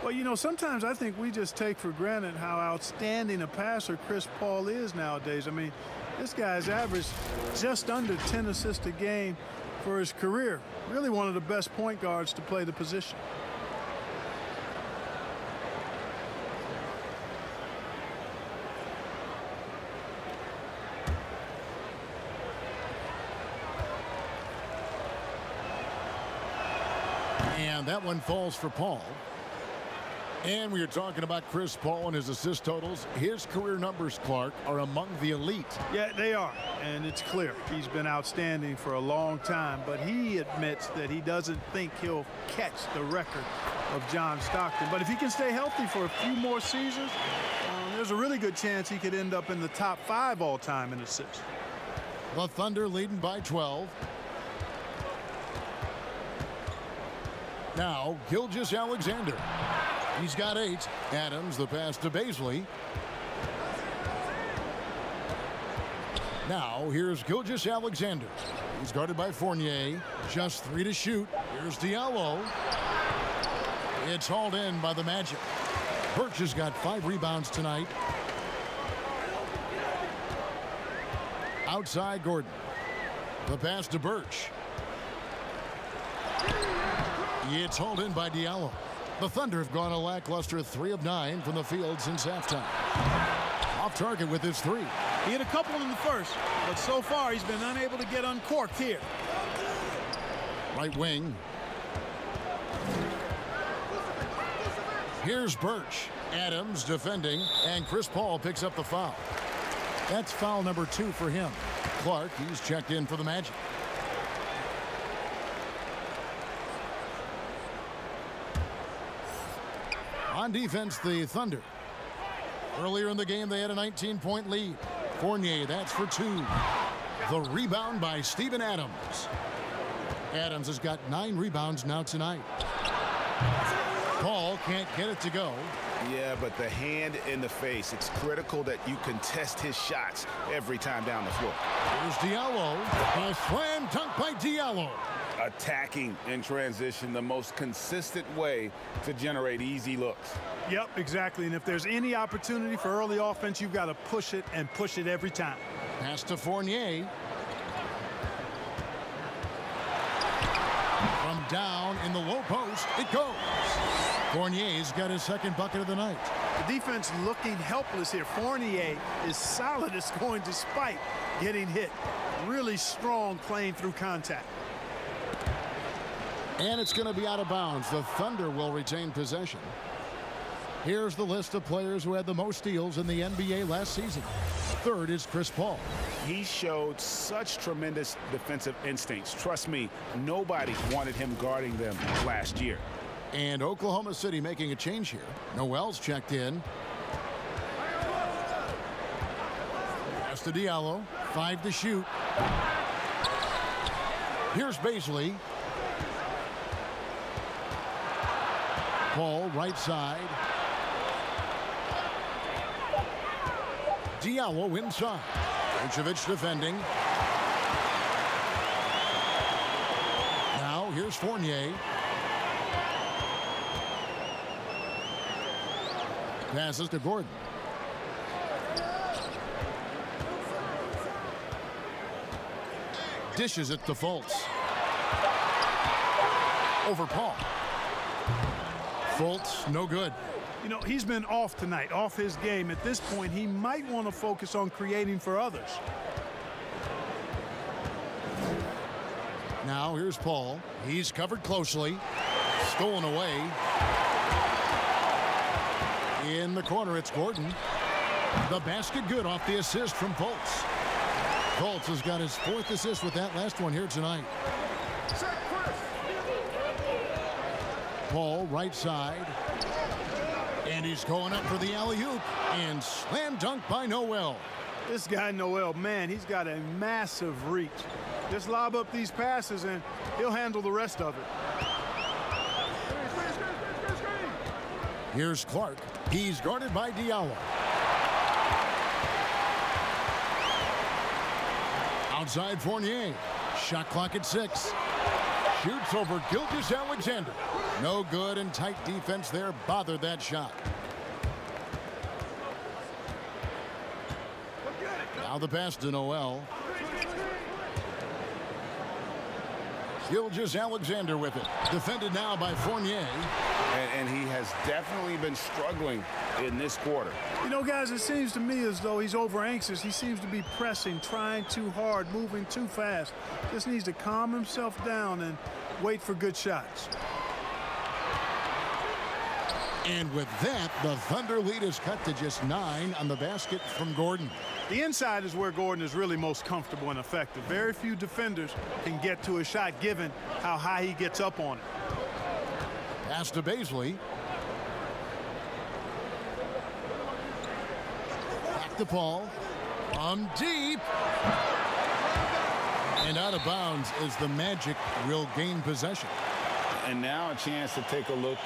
Well, you know, sometimes I think we just take for granted how outstanding a passer Chris Paul is nowadays. I mean, this guy's averaged just under 10 assists a game for his career. Really one of the best point guards to play the position. And that one falls for Paul. And we are talking about Chris Paul and his assist totals. His career numbers, Clark, are among the elite. Yeah, they are. And it's clear he's been outstanding for a long time. But he admits that he doesn't think he'll catch the record of John Stockton. But if he can stay healthy for a few more seasons, there's a really good chance he could end up in the top 5 all-time in assists. The Thunder leading by 12. Now, Gilgeous-Alexander. He's got 8. Adams, the pass to Bazley. Now, here's Gilgeous-Alexander. He's guarded by Fournier. Just 3 to shoot. Here's Diallo. It's hauled in by the Magic. Birch has got 5 rebounds tonight. Outside Gordon. The pass to Birch. It's hauled in by Diallo. The Thunder have gone a lackluster 3 of 9 from the field since halftime. Off target with his 3. He hit a couple in the first, but so far he's been unable to get uncorked here. Right wing. Here's Birch. Adams defending, and Chris Paul picks up the foul. That's foul number 2 for him. Clark, he's checked in for the Magic. On defense, the Thunder. Earlier in the game, they had a 19-point lead. Fournier, that's for 2. The rebound by Steven Adams. Adams has got 9 rebounds now tonight. Paul can't get it to go. Yeah, but the hand in the face, it's critical that you contest his shots every time down the floor. Here's Diallo. A slam dunk by Diallo. Attacking in transition, the most consistent way to generate easy looks. Yep, exactly. And if there's any opportunity for early offense, you've got to push it and push it every time. Pass to Fournier. From down in the low post, it goes. Fournier's got his second bucket of the night. The defense looking helpless here. Fournier is solid as going despite getting hit. Really strong playing through contact. And it's going to be out of bounds. The Thunder will retain possession. Here's the list of players who had the most steals in the NBA last season. third is Chris Paul. He showed such tremendous defensive instincts. Trust me, nobody wanted him guarding them last year. And Oklahoma City making a change here. Noel's checked in. Pass to Diallo. 5 to shoot. Here's Baisley. Paul, right side. Diallo inside. Vucevic defending. Now here's Fournier. Passes to Gordon. Dishes it to Fultz. Over Paul. Fultz, no good. You know, he's been off tonight, off his game. At this point, he might want to focus on creating for others. Now here's Paul. He's covered closely. Stolen away. In the corner, it's Gordon. The basket good off the assist from Fultz. Fultz has got his 4th assist with that last one here tonight. Paul, right side. And he's going up for the alley-oop. And slam dunk by Noel. This guy, Noel, man, he's got a massive reach. Just lob up these passes, and he'll handle the rest of it. Here's Clark. He's guarded by Diallo. Outside Fournier. Shot clock at 6. Shoots over Gilgeous-Alexander. No good, and tight defense there bothered that shot. Now the pass to Noel. Gilgeous-Alexander with it. Defended now by Fournier. And he has definitely been struggling in this quarter. You know, guys, it seems to me as though he's over anxious. He seems to be pressing, trying too hard, moving too fast. Just needs to calm himself down and wait for good shots. And with that, the Thunder lead is cut to just 9 on the basket from Gordon. The inside is where Gordon is really most comfortable and effective. Very few defenders can get to a shot given how high he gets up on it. Pass to Baisley. Back to Paul. From deep. And out of bounds as the Magic will gain possession. And now a chance to take a look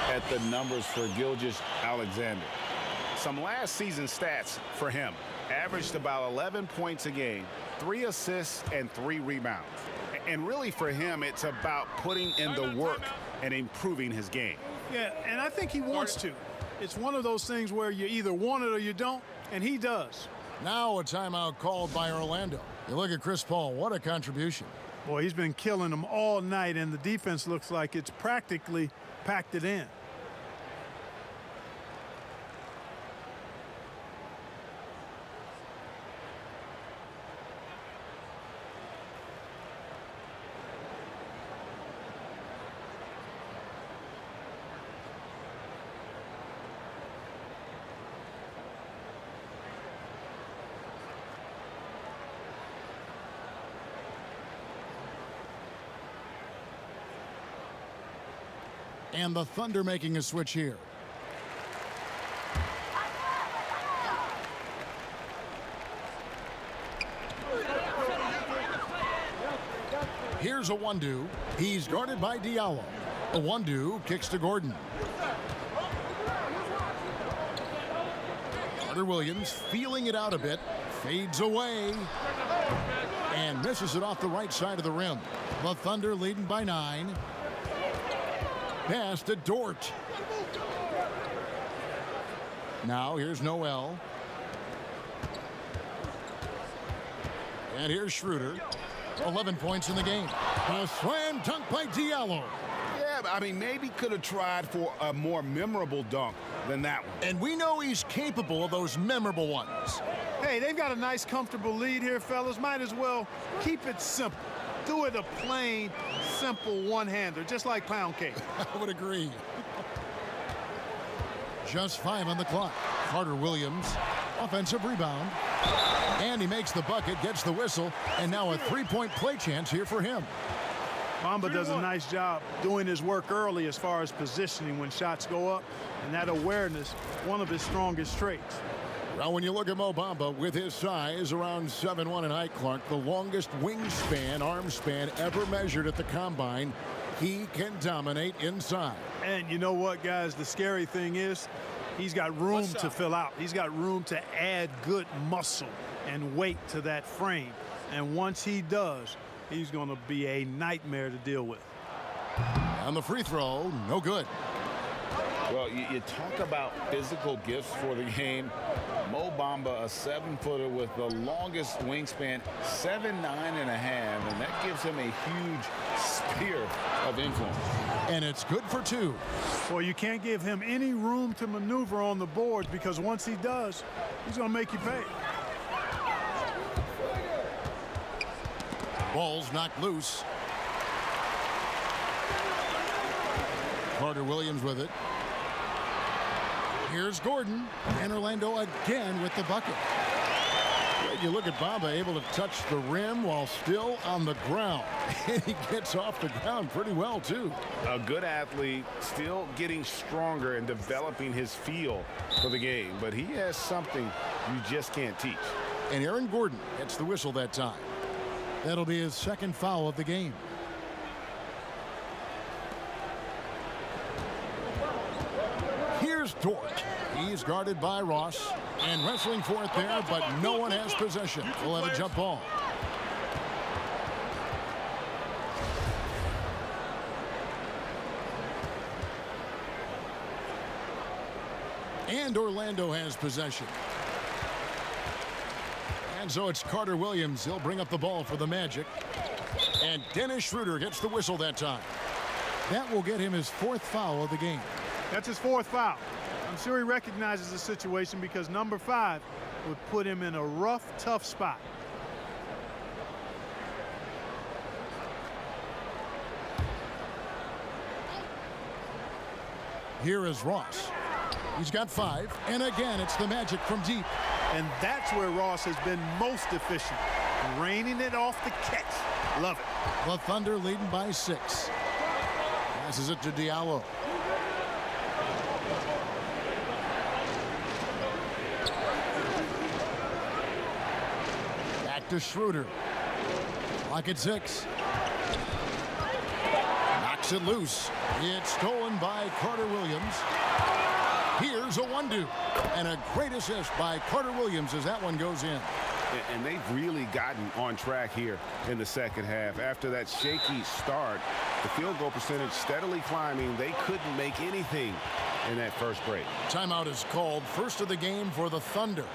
at the numbers for Gilgeous-Alexander. Some last season stats for him. Averaged about 11 points a game, 3 assists, and 3 rebounds. And really for him, it's about putting in the work and improving his game. Yeah, and I think he wants to. It's one of those things where you either want it or you don't, and he does. Now a timeout called by Orlando. You look at Chris Paul, what a contribution. Boy, he's been killing them all night, and the defense looks like it's practically packed it in. And the Thunder making a switch here. Here's Iwundu. He's guarded by Diallo. Iwundu kicks to Gordon. Carter Williams feeling it out a bit. Fades away. And misses it off the right side of the rim. The Thunder leading by 9. Pass to Dort. Now here's Noel. And here's Schroeder. 11 points in the game. A slam dunk by Diallo. Yeah, I mean, maybe could have tried for a more memorable dunk than that one. And we know he's capable of those memorable ones. Hey, they've got a nice, comfortable lead here, fellas. Might as well keep it simple. Do it a plain, simple one-hander, just like pound cake. I would agree. Just 5 on the clock. Carter Williams Offensive rebound. And he makes the bucket, gets the whistle, and now a three-point play chance here for him. Bamba does a nice job doing his work early as far as positioning when shots go up, and that awareness, one of his strongest traits. Well, when you look at Mo Bamba with his size, around 7'1" in height, Clark, the longest wingspan, arm span ever measured at the combine, he can dominate inside. And you know what, guys? The scary thing is he's got room to fill out. He's got room to add good muscle and weight to that frame. And once he does, he's going to be a nightmare to deal with. On the free throw, no good. Well, you talk about physical gifts for the game. Mo Bamba, a 7-footer with the longest wingspan, 7'9" and a half, and that gives him a huge sphere of influence. And it's good for two. Well, you can't give him any room to maneuver on the board, because once he does, he's going to make you pay. Ball's knocked loose. Carter Williams with it. Here's Gordon, and Orlando again with the bucket. You look at Bamba able to touch the rim while still on the ground. And he gets off the ground pretty well, too. A good athlete, still getting stronger and developing his feel for the game. But he has something you just can't teach. And Aaron Gordon gets the whistle that time. That'll be his second foul of the game. Here's Dort. He's guarded by Ross and wrestling for it there, but no one has possession. We'll have a jump ball. And Orlando has possession. And so it's Carter Williams. He'll bring up the ball for the Magic. And Dennis Schroeder gets the whistle that time. That will get him his fourth foul of the game. That's his fourth foul. I'm sure he recognizes the situation, because number 5 would put him in a rough, tough spot. Here is Ross. He's got 5, and again it's the Magic from deep. And that's where Ross has been most efficient, raining it off the catch. Love it. The Thunder leading by 6. Passes it to Diallo. Back to Schroeder. Clock at 6. Knocks it loose. It's stolen by Carter Williams. Here's a one-do. And a great assist by Carter Williams as that one goes in. And they've really gotten on track here in the second half. After that shaky start, the field goal percentage steadily climbing. They couldn't make anything in that first break. Timeout is called. First of the game for the Thunder.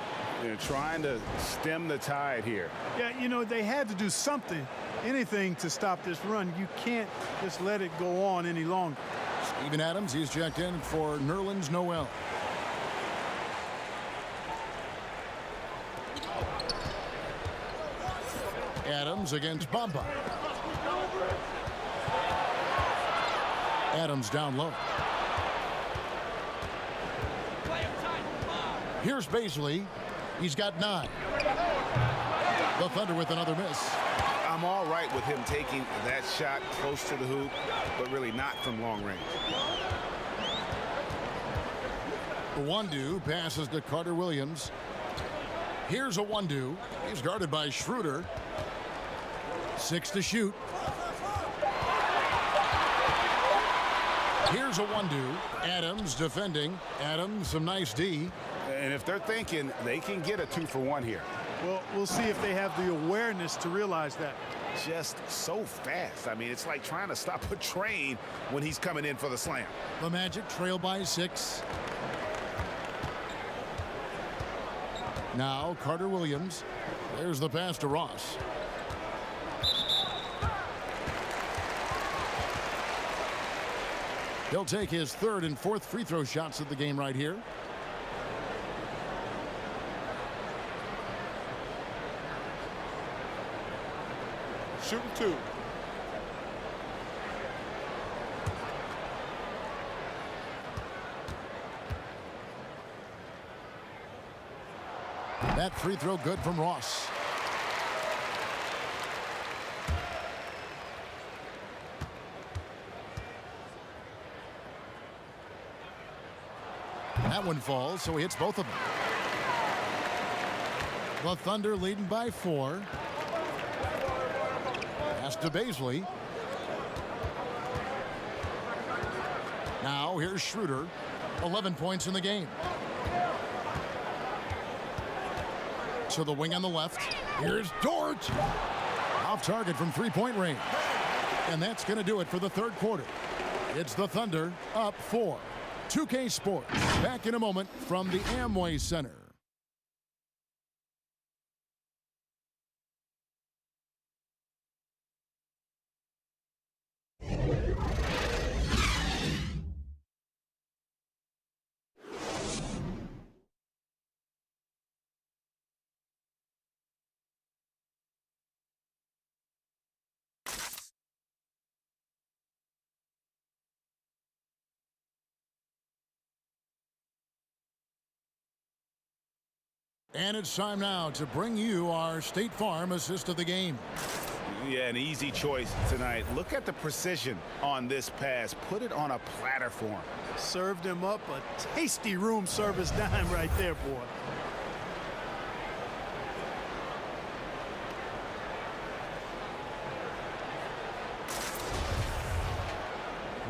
They're trying to stem the tide here. Yeah, you know, they had to do something, anything to stop this run. You can't just let it go on any longer. Steven Adams, he's checked in for Nerlens Noel. Adams against Bamba. Adams down low. Here's Baisley. He's got 9. The Thunder with another miss. I'm all right with him taking that shot close to the hoop, but really not from long range. One-do passes to Carter Williams. Here's a one-do. He's guarded by Schroeder. 6 to shoot. Here's a one-do. Adams defending. Adams, some nice D. And if they're thinking they can get a 2-for-1 here. Well, we'll see if they have the awareness to realize that. Just so fast. I mean, it's like trying to stop a train when he's coming in for the slam. The Magic trail by 6. Now Carter Williams. There's the pass to Ross. He'll take his 3rd and 4th free throw shots of the game right here. Shooting 2. That free throw good from Ross. That one falls, so he hits both of them. The Thunder leading by 4. Pass to Bazley. Now here's Schroeder. 11 points in the game. To the wing on the left. Here's Dort. Off target from three-point range. And that's going to do it for the third quarter. It's the Thunder up 4. 2K Sports back in a moment from the Amway Center. And it's time now to bring you our State Farm assist of the game. Yeah, an easy choice tonight. Look at the precision on this pass. Put it on a platter for him. Served him up a tasty room service dime right there, boy.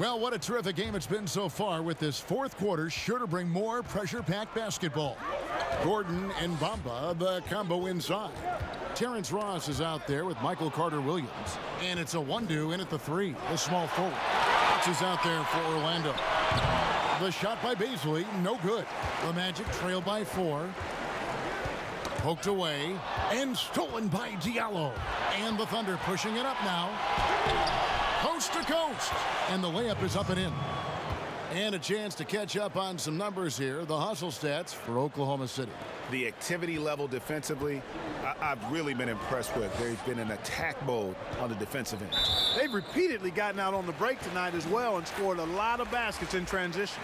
Well, what a terrific game it's been so far, with this fourth quarter sure to bring more pressure-packed basketball. Gordon and Bamba, the combo inside. Terrence Ross is out there with Michael Carter-Williams. And it's a one-do in at the 3, the small forward. Watts is out there for Orlando. The shot by Bazley, no good. The Magic trail by 4. Poked away and stolen by Diallo. And the Thunder pushing it up now. Coast to coast. And the layup is up and in. And a chance to catch up on some numbers here. The hustle stats for Oklahoma City. The activity level defensively, I've really been impressed with. They've been in attack mode on the defensive end. They've repeatedly gotten out on the break tonight as well and scored a lot of baskets in transition.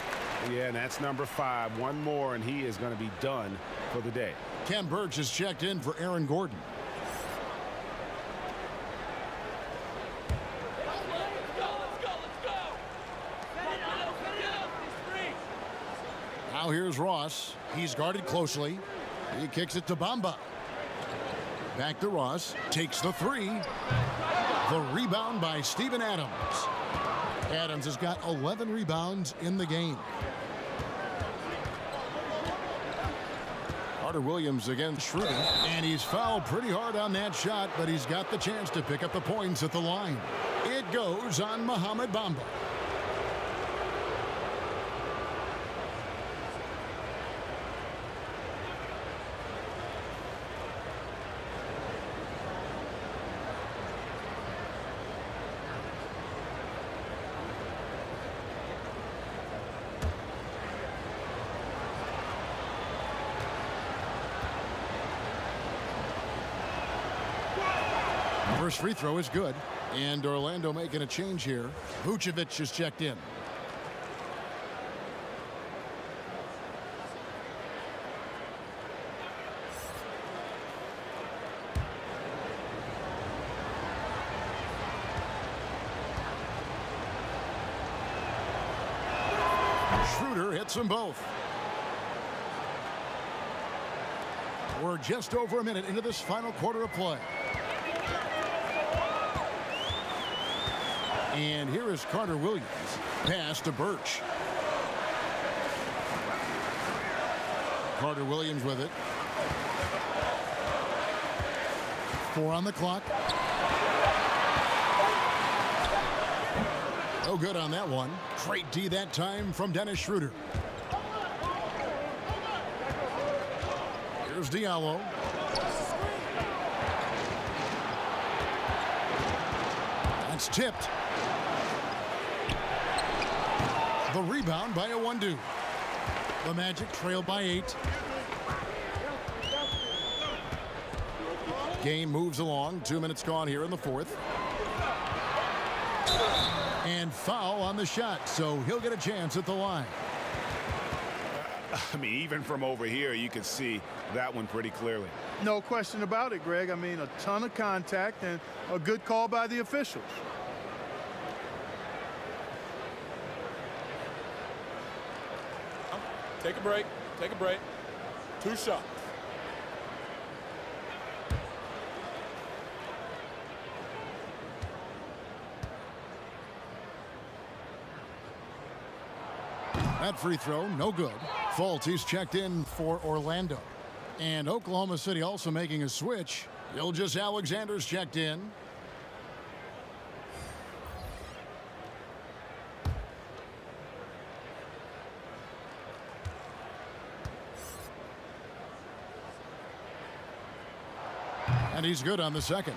Yeah, and that's number 5. One more, and he is going to be done for the day. Ken Burge is checked in for Aaron Gordon. Now here's Ross. He's guarded closely. He kicks it to Bamba. Back to Ross. Takes the 3. The rebound by Steven Adams. Adams has got 11 rebounds in the game. Carter-Williams against Schroeder. And he's fouled pretty hard on that shot, but he's got the chance to pick up the points at the line. It goes on Mohamed Bamba. First free throw is good. And Orlando making a change here. Vucevic is checked in. Schroeder hits them both. We're just over a minute into this final quarter of play. And here is Carter-Williams. Pass to Birch. Carter-Williams with it. 4 on the clock. No good on that one. Great D that time from Dennis Schroeder. Here's Diallo. That's tipped. The rebound by Iwundu. The Magic trail by 8. Game moves along. 2 minutes gone here in the fourth. And foul on the shot, so he'll get a chance at the line. I mean, even from over here, you can see that one pretty clearly. No question about it, Greg. I mean, a ton of contact and a good call by the officials. Take a break. Take a break. 2 shots. That free throw, no good. Fultz, he's checked in for Orlando. And Oklahoma City also making a switch. Gilgeous Alexander's checked in. And he's good on the second.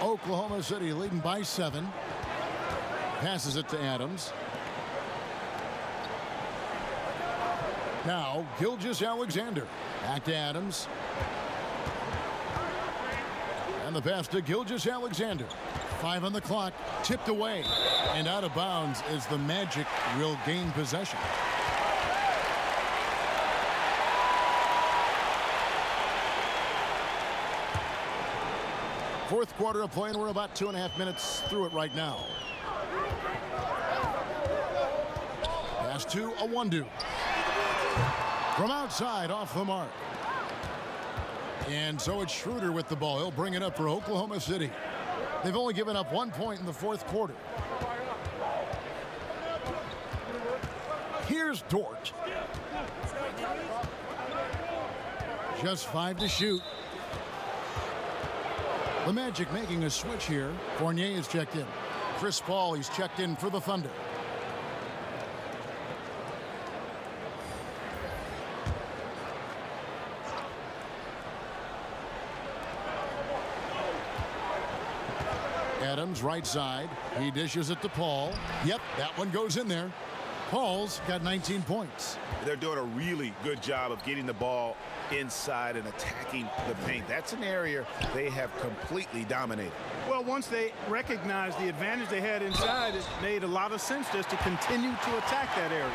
Oklahoma City leading by 7. Passes it to Adams. Now, Gilgeous Alexander. Back to Adams. And the pass to Gilgeous Alexander. 5 on the clock. Tipped away. And out of bounds as the Magic will gain possession. Fourth quarter of play, and we're about 2.5 minutes through it right now. Pass to Awundu. From outside, off the mark. And so it's Schroeder with the ball. He'll bring it up for Oklahoma City. They've only given up 1 point in the fourth quarter. Here's Dort. Just 5 to shoot. The Magic making a switch here. Fournier is checked in. Chris Paul, he's checked in for the Thunder. Adams, right side. He dishes it to Paul. Yep, that one goes in there. Paul's got 19 points. They're doing a really good job of getting the ball inside and attacking the paint. That's an area they have completely dominated. Well, once they recognized the advantage they had inside, it made a lot of sense just to continue to attack that area.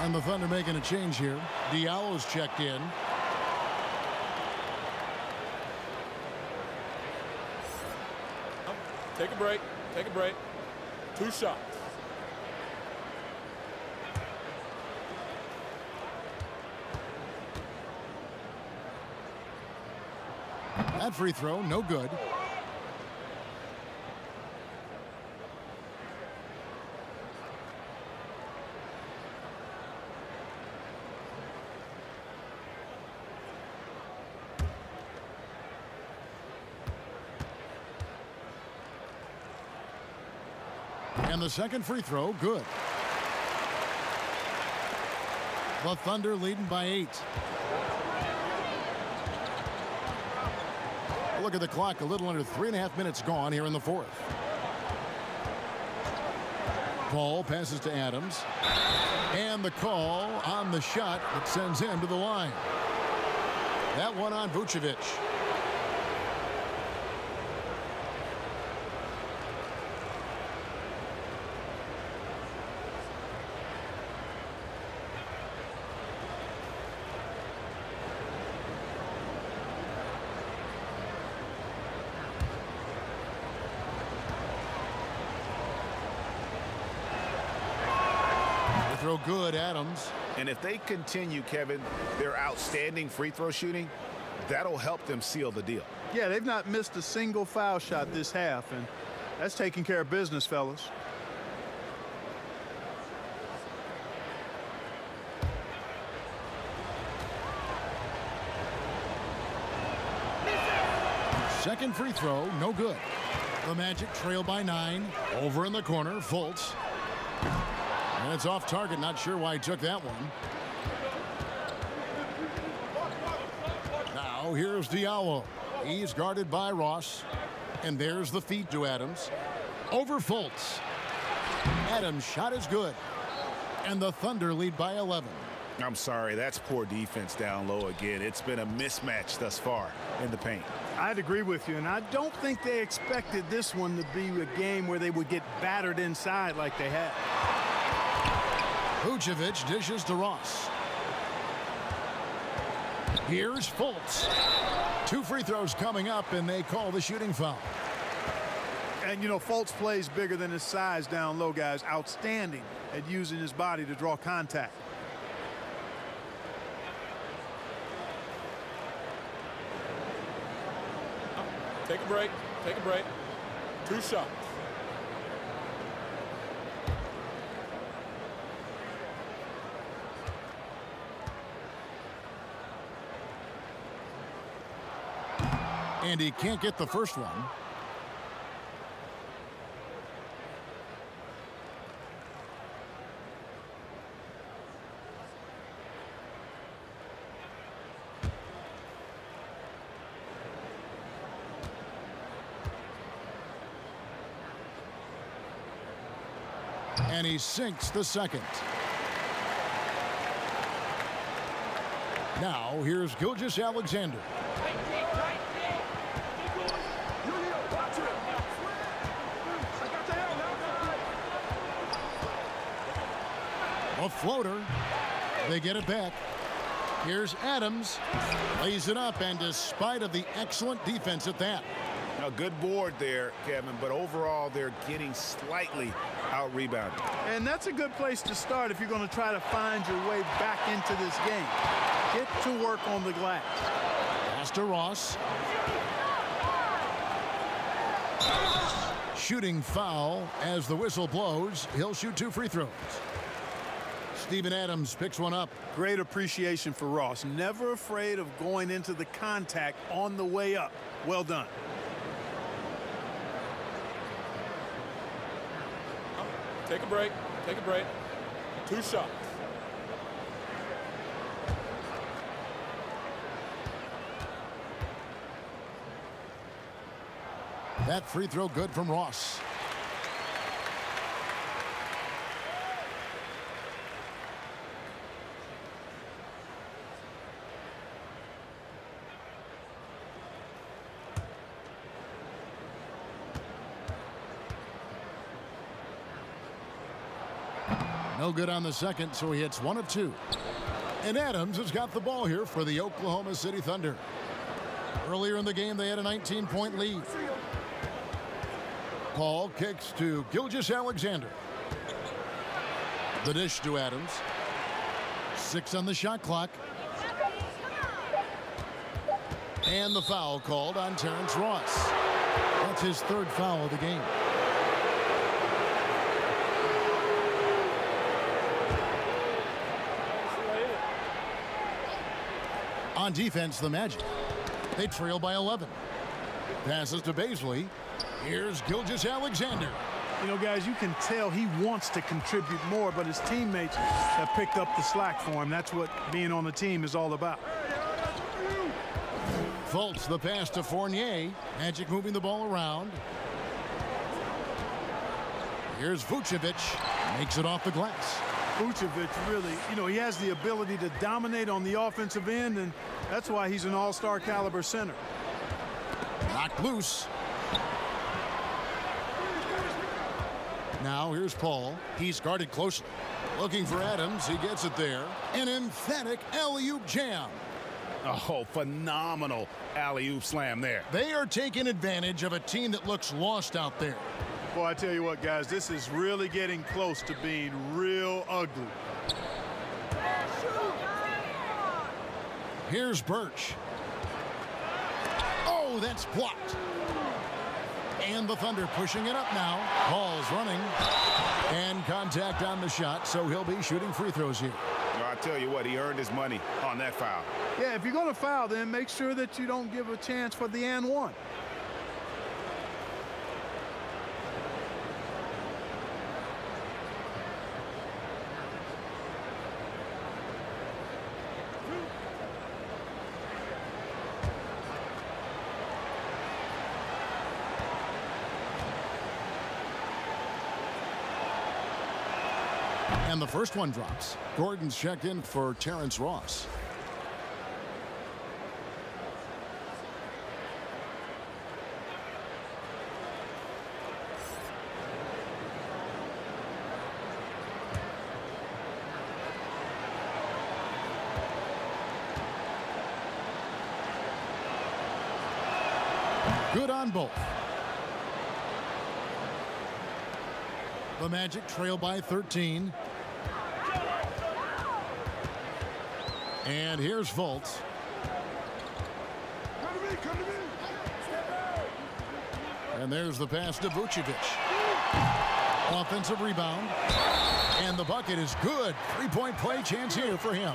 And the Thunder making a change here. Diallo's checked in. Take a break. Take a break. 2 shots. That free throw, no good. And the second free throw, good. The Thunder leading by 8. Look at the clock, a little under 3.5 minutes gone here in the fourth. Paul passes to Adams. And the call on the shot that sends him to the line. That one on Vucevic. Throw good, Adams. And if they continue, Kevin, their outstanding free throw shooting, that'll help them seal the deal. Yeah, they've not missed a single foul shot this half, and that's taking care of business, fellas. Second free throw, no good. The Magic trail by 9. Over in the corner, Fultz. And it's off target. Not sure why he took that one. Now here's Diallo. He's guarded by Ross. And there's the feed to Adams. Over Fultz. Adams' shot is good. And the Thunder lead by 11. I'm sorry, that's poor defense down low again. It's been a mismatch thus far in the paint. I'd agree with you, and I don't think they expected this one to be a game where they would get battered inside like they had. Vucevic dishes to Ross. Here's Fultz. 2 free throws coming up, and they call the shooting foul. And, you know, Fultz plays bigger than his size down low, guys. Outstanding at using his body to draw contact. Take a break. Take a break. 2 shots. And he can't get the first one. And he sinks the second. Now here's Gilgeous-Alexander. A floater. They get it back. Here's Adams. Lays it up, and despite of the excellent defense at that. A good board there, Kevin, but overall they're getting slightly out-rebounded. And that's a good place to start if you're going to try to find your way back into this game. Get to work on the glass. Pass to Ross. Shooting foul as the whistle blows. He'll shoot 2 free throws. Steven Adams picks one up. Great appreciation for Ross. Never afraid of going into the contact on the way up. Well done. Take a break. Take a break. 2 shots. That free throw good from Ross. No good on the second, so he hits 1 of 2. And Adams has got the ball here for the Oklahoma City Thunder. Earlier in the game, they had a 19-point lead. Paul kicks to Gilgeous-Alexander. The dish to Adams. 6 on the shot clock. And the foul called on Terrence Ross. That's his 3rd foul of the game. On defense, the Magic. They trail by 11. Passes to Bazley. Here's Gilgeous-Alexander. You know, guys, you can tell he wants to contribute more, but his teammates have picked up the slack for him. That's what being on the team is all about. Fultz the pass to Fournier. Magic moving the ball around. Here's Vucevic. Makes it off the glass. Vucevic really, you know, he has the ability to dominate on the offensive end, and that's why he's an all-star caliber center. Knocked loose. Now here's Paul. He's guarded closely. Looking for Adams. He gets it there. An emphatic alley-oop jam. Oh, phenomenal alley-oop slam there. They are taking advantage of a team that looks lost out there. Boy, I tell you what, guys, this is really getting close to being real ugly. Here's Birch. Oh, that's blocked. And the Thunder pushing it up now. Paul's running. And contact on the shot, so he'll be shooting free throws here. No, I tell you what, he earned his money on that foul. Yeah, if you're going to foul, then make sure that you don't give a chance for the and one. And the first one drops. Gordon's checked in for Terrence Ross. Good on both. The Magic trail by 13. And here's Fultz. And there's the pass to Vucevic. Offensive rebound. And the bucket is good. Three-point play chance here for him.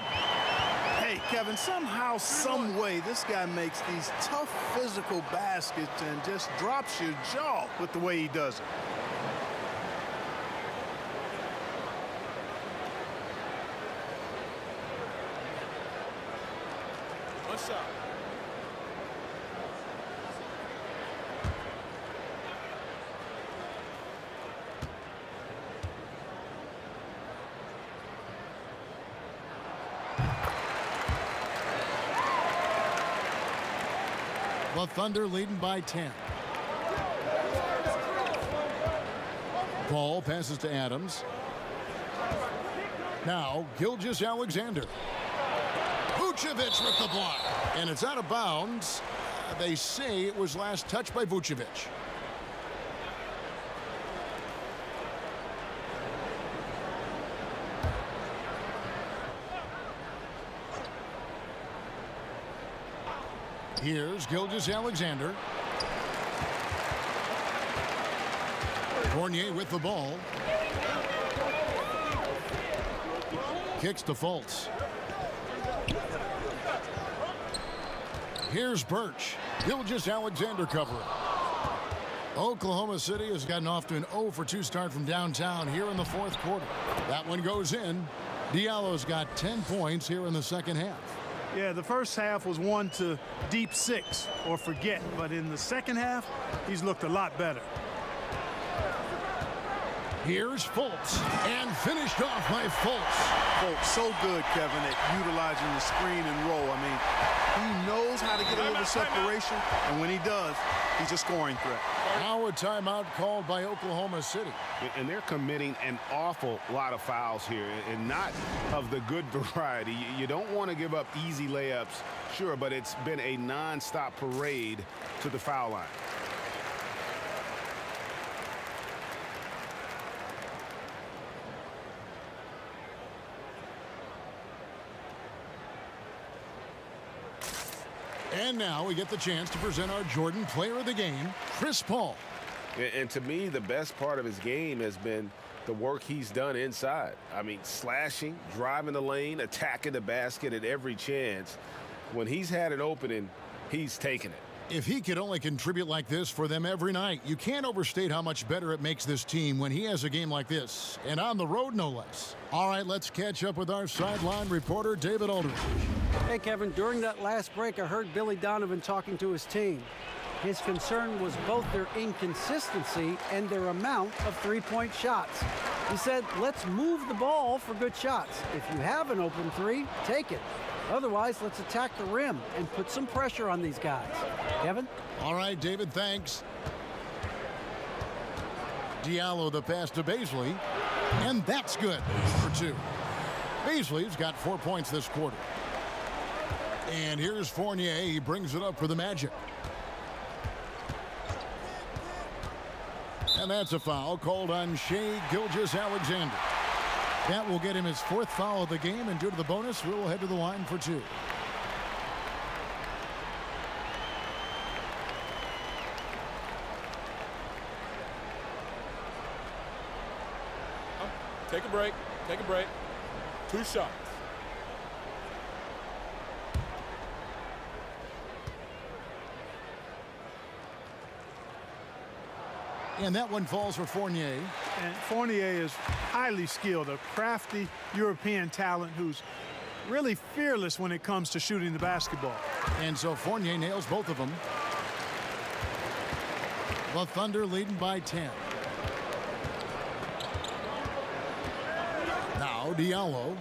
Hey, Kevin, somehow, some way, this guy makes these tough physical baskets and just drops your jaw with the way he does it. One shot. The Thunder leading by 10. Ball passes to Adams. Now Gilgeous-Alexander. Vucevic with the block. And it's out of bounds. They say it was last touched by Vucevic. Here's Gilgeous-Alexander. Fournier with the ball. Kicks to Fultz. Here's Birch. Gilgeous-Alexander covering. Oklahoma City has gotten off to an 0-for-2 start from downtown here in the fourth quarter. That one goes in. Diallo's got 10 points here in the second half. Yeah, the first half was one to deep six or forget, but in the second half, he's looked a lot better. Here's Fultz, and finished off by Fultz. Fultz, so good, Kevin, at utilizing the screen and roll. I mean, he knows how to get a little separation, and when he does, he's a scoring threat. Now a timeout called by Oklahoma City. And they're committing an awful lot of fouls here, and not of the good variety. You don't want to give up easy layups, sure, but it's been a non-stop parade to the foul line. And now we get the chance to present our Jordan Player of the Game, Chris Paul. And to me, the best part of his game has been the work he's done inside. I mean, slashing, driving the lane, attacking the basket at every chance. When he's had an opening, he's taken it. If he could only contribute like this for them every night, you can't overstate how much better it makes this team when he has a game like this, and on the road no less. All right, let's catch up with our sideline reporter, David Aldridge. Hey, Kevin, during that last break, I heard Billy Donovan talking to his team. His concern was both their inconsistency and their amount of three-point shots. He said, let's move the ball for good shots. If you have an open three, take it. Otherwise, let's attack the rim and put some pressure on these guys. Kevin? All right, David, thanks. Diallo the pass to Bazley, and that's good for two. Bazley's got 4 points this quarter. And here's Fournier. He brings it up for the Magic. And that's a foul called on Shai Gilgeous-Alexander. That will get him his fourth foul of the game, and due to the bonus, we'll head to the line for two. Take a break. Take a break. 2 shots. And that one falls for Fournier. And Fournier is highly skilled, a crafty European talent who's really fearless when it comes to shooting the basketball. And so Fournier nails both of them. The Thunder leading by 10. Now Diallo.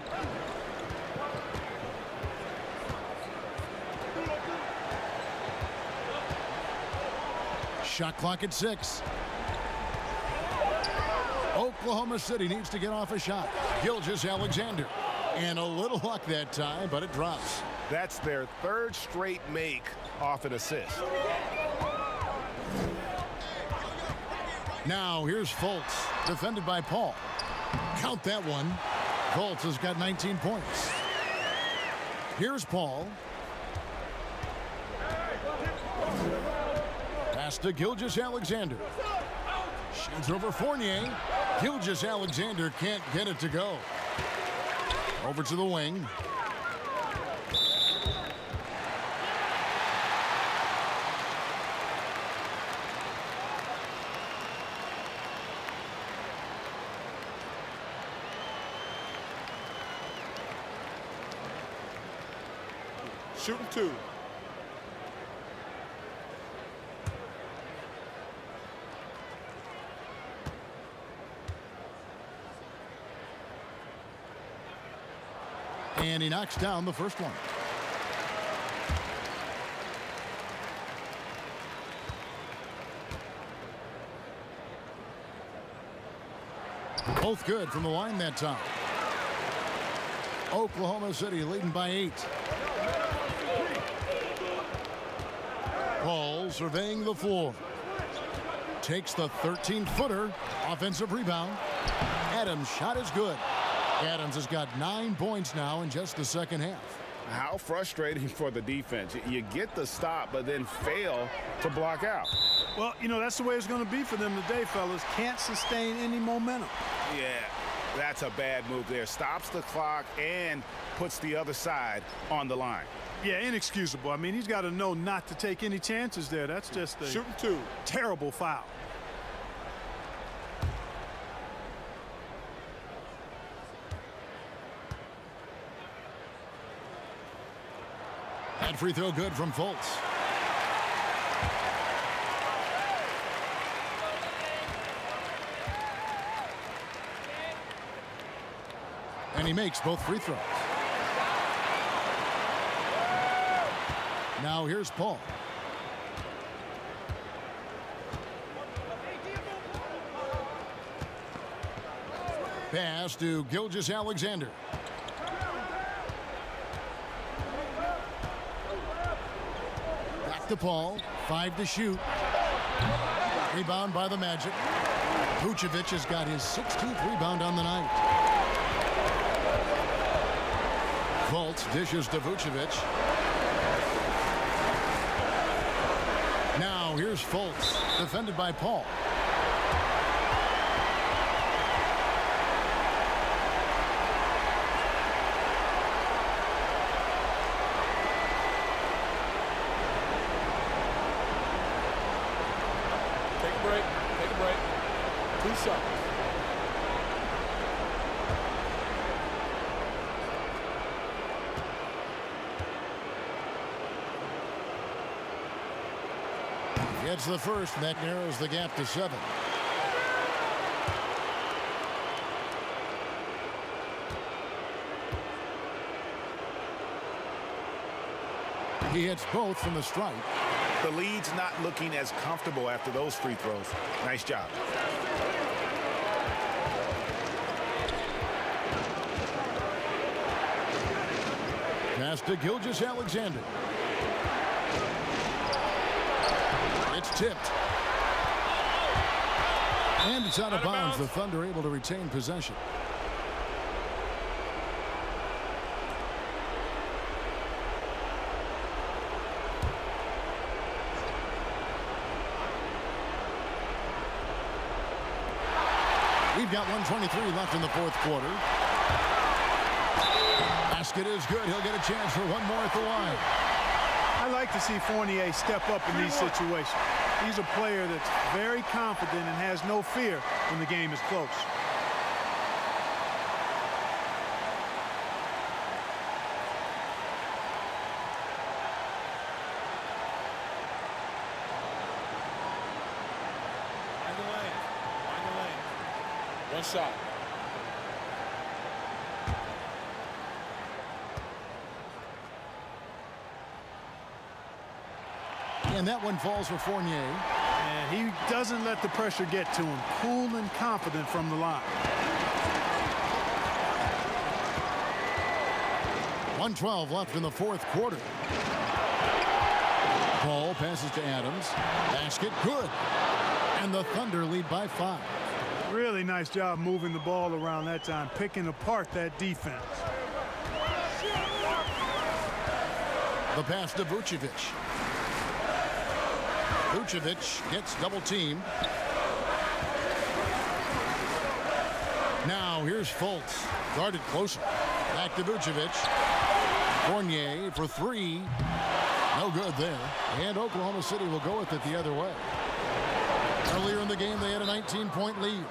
Shot clock at 6. Oklahoma City needs to get off a shot. Gilgeous-Alexander. And a little luck that time, but it drops. That's their third straight make off an assist. Now here's Fultz, defended by Paul. Count that one. Fultz has got 19 points. Here's Paul. Pass to Gilgeous-Alexander. Shoots over Fournier. Gilgeous-Alexander can't get it to go. Over to the wing. Shooting 2. And he knocks down the first one. Both good from the line that time. Oklahoma City leading by 8. Paul surveying the floor. Takes the 13-footer. Offensive rebound. Adams' shot is good. Adams has got 9 points now in just the second half. How frustrating for the defense. You get the stop, but then fail to block out. Well, you know, that's the way it's going to be for them today, fellas. Can't sustain any momentum. Yeah, that's a bad move there. Stops the clock and puts the other side on the line. Yeah, inexcusable. I mean, he's got to know not to take any chances there. That's just a Shooting 2. terrible foul. That free throw good from Fultz. And he makes both free throws. Now here's Paul. Pass to Gilgeous-Alexander. Back to Paul. 5 to shoot. Rebound by the Magic. Vucevic has got his 16th rebound on the night. Fultz dishes to Vucevic. Now here's Fultz, defended by Paul. Take a break. Take a break. 2 shots. Gets the first, and that narrows the gap to 7. He hits both from the stripe. The lead's not looking as comfortable after those free throws. Nice job. Pass to Gilgeous-Alexander. It's tipped. And it's out of bounds. The Thunder able to retain possession. We've got 1:23 left in the fourth quarter. Basket is good. He'll get a chance for one more at the line. I like to see Fournier step up in these situations. He's a player that's very confident and has no fear when the game is close. Find the lane. Find the lane. 1 shot. And that one falls for Fournier. And he doesn't let the pressure get to him. Cool and confident from the line. 1:12 left in the fourth quarter. Paul passes to Adams. Basket good. And the Thunder lead by 5. Really nice job moving the ball around that time, picking apart that defense. The pass to Vucevic. Vucevic gets double teamed. Now here's Fultz, guarded closer. Back to Vucevic. Fournier for 3. No good there. And Oklahoma City will go with it the other way. Earlier in the game, they had a 19-point lead.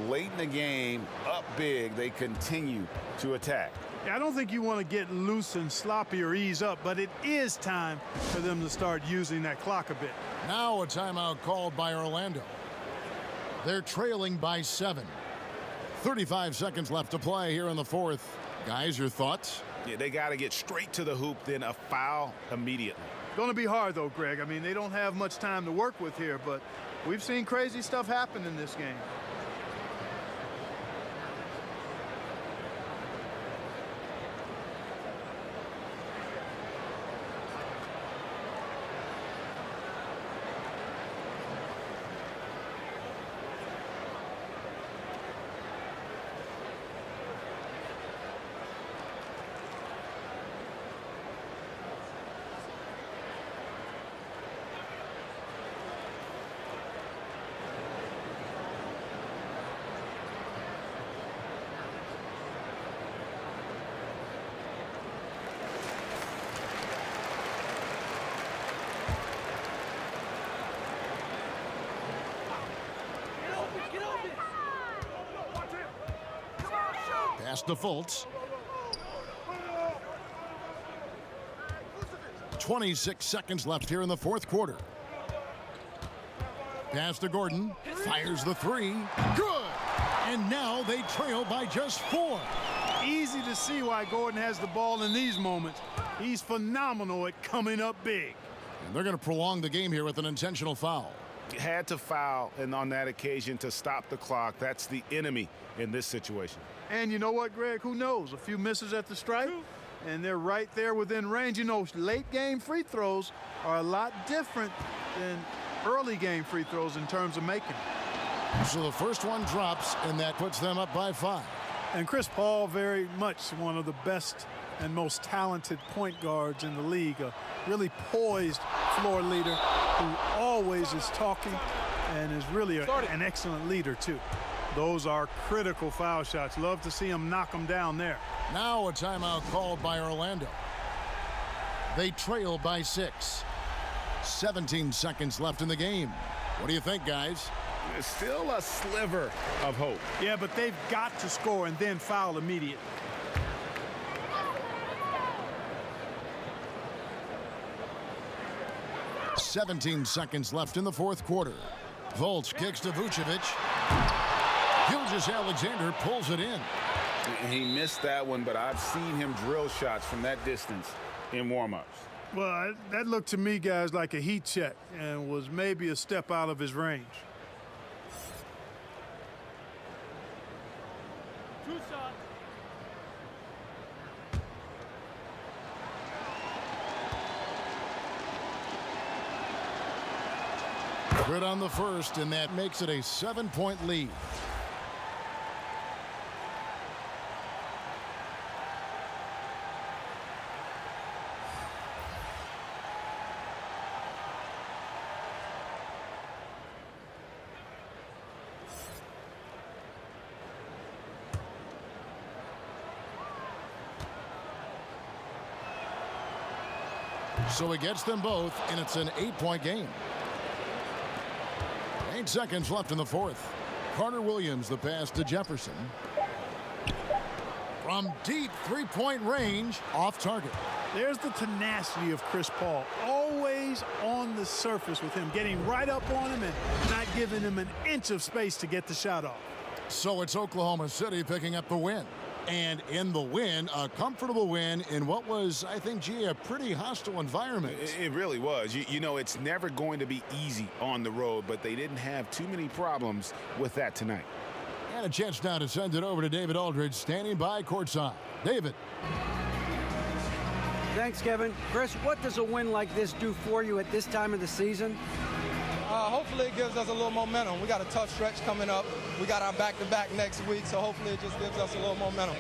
Late in the game, up big, they continue to attack. Yeah, I don't think you want to get loose and sloppy or ease up, but it is time for them to start using that clock a bit. Now a timeout called by Orlando. They're trailing by 7. 35 seconds left to play here in the fourth. Guys, your thoughts? Yeah, they got to get straight to the hoop, then a foul immediately. Going to be hard, though, Greg. I mean, they don't have much time to work with here, but we've seen crazy stuff happen in this game. Pass to Fultz. 26 seconds left here in the fourth quarter. Pass to Gordon. Fires the 3. Good! And now they trail by just 4. Easy to see why Gordon has the ball in these moments. He's phenomenal at coming up big. And they're going to prolong the game here with an intentional foul. Had to foul, and on that occasion to stop the clock. That's the enemy in this situation. And you know what, Greg? Who knows? A few misses at the stripe, and they're right there within range. You know, late game free throws are a lot different than early game free throws in terms of making them. So the first one drops, and that puts them up by 5. And Chris Paul, very much one of the best and most talented point guards in the league. A really poised floor leader who always is talking and is really an excellent leader, too. Those are critical foul shots. Love to see him knock them down there. Now a timeout called by Orlando. They trail by 6. 17 seconds left in the game. What do you think, guys? There's still a sliver of hope. Yeah, but they've got to score and then foul immediately. "17 seconds left in the fourth quarter. Fultz kicks to Vucevic. Gilgeous-Alexander pulls it in. He missed that one, but I've seen him drill shots from that distance in warm-ups. Well, that looked to me, guys, like a heat check and was maybe a step out of his range. Good on the first, and that makes it a 7-point lead. So he gets them both, and it's an 8-point game. 8 seconds left in the fourth. Carter Williams, the pass to Jefferson. From deep three-point range, off target. There's the tenacity of Chris Paul. Always on the surface with him, getting right up on him and not giving him an inch of space to get the shot off. So it's Oklahoma City picking up the win. And in the win, a comfortable win in what was, I think, G, a pretty hostile environment. It really was. You know, it's never going to be easy on the road, but they didn't have too many problems with that tonight. And a chance now to send it over to David Aldridge, standing by courtside. David. Thanks, Kevin. Chris, what does a win like this do for you at this time of the season? Hopefully it gives us a little momentum. We got a tough stretch coming up. We got our back-to-back next week, so hopefully it just gives us a little momentum.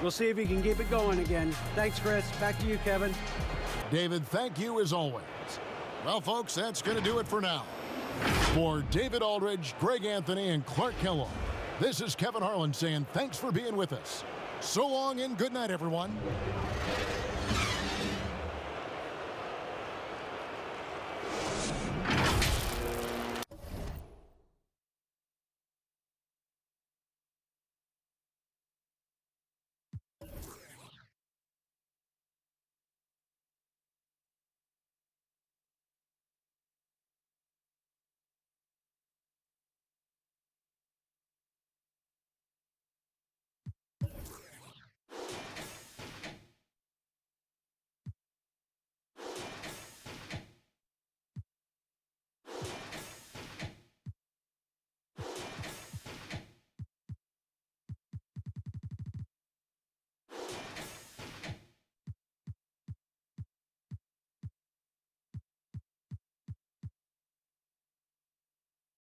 We'll see if he can keep it going again. Thanks, Chris. Back to you, Kevin. David, thank you as always. Well, folks, that's going to do it for now. For David Aldridge, Greg Anthony, and Clark Kellogg, this is Kevin Harlan saying thanks for being with us. So long and good night, everyone.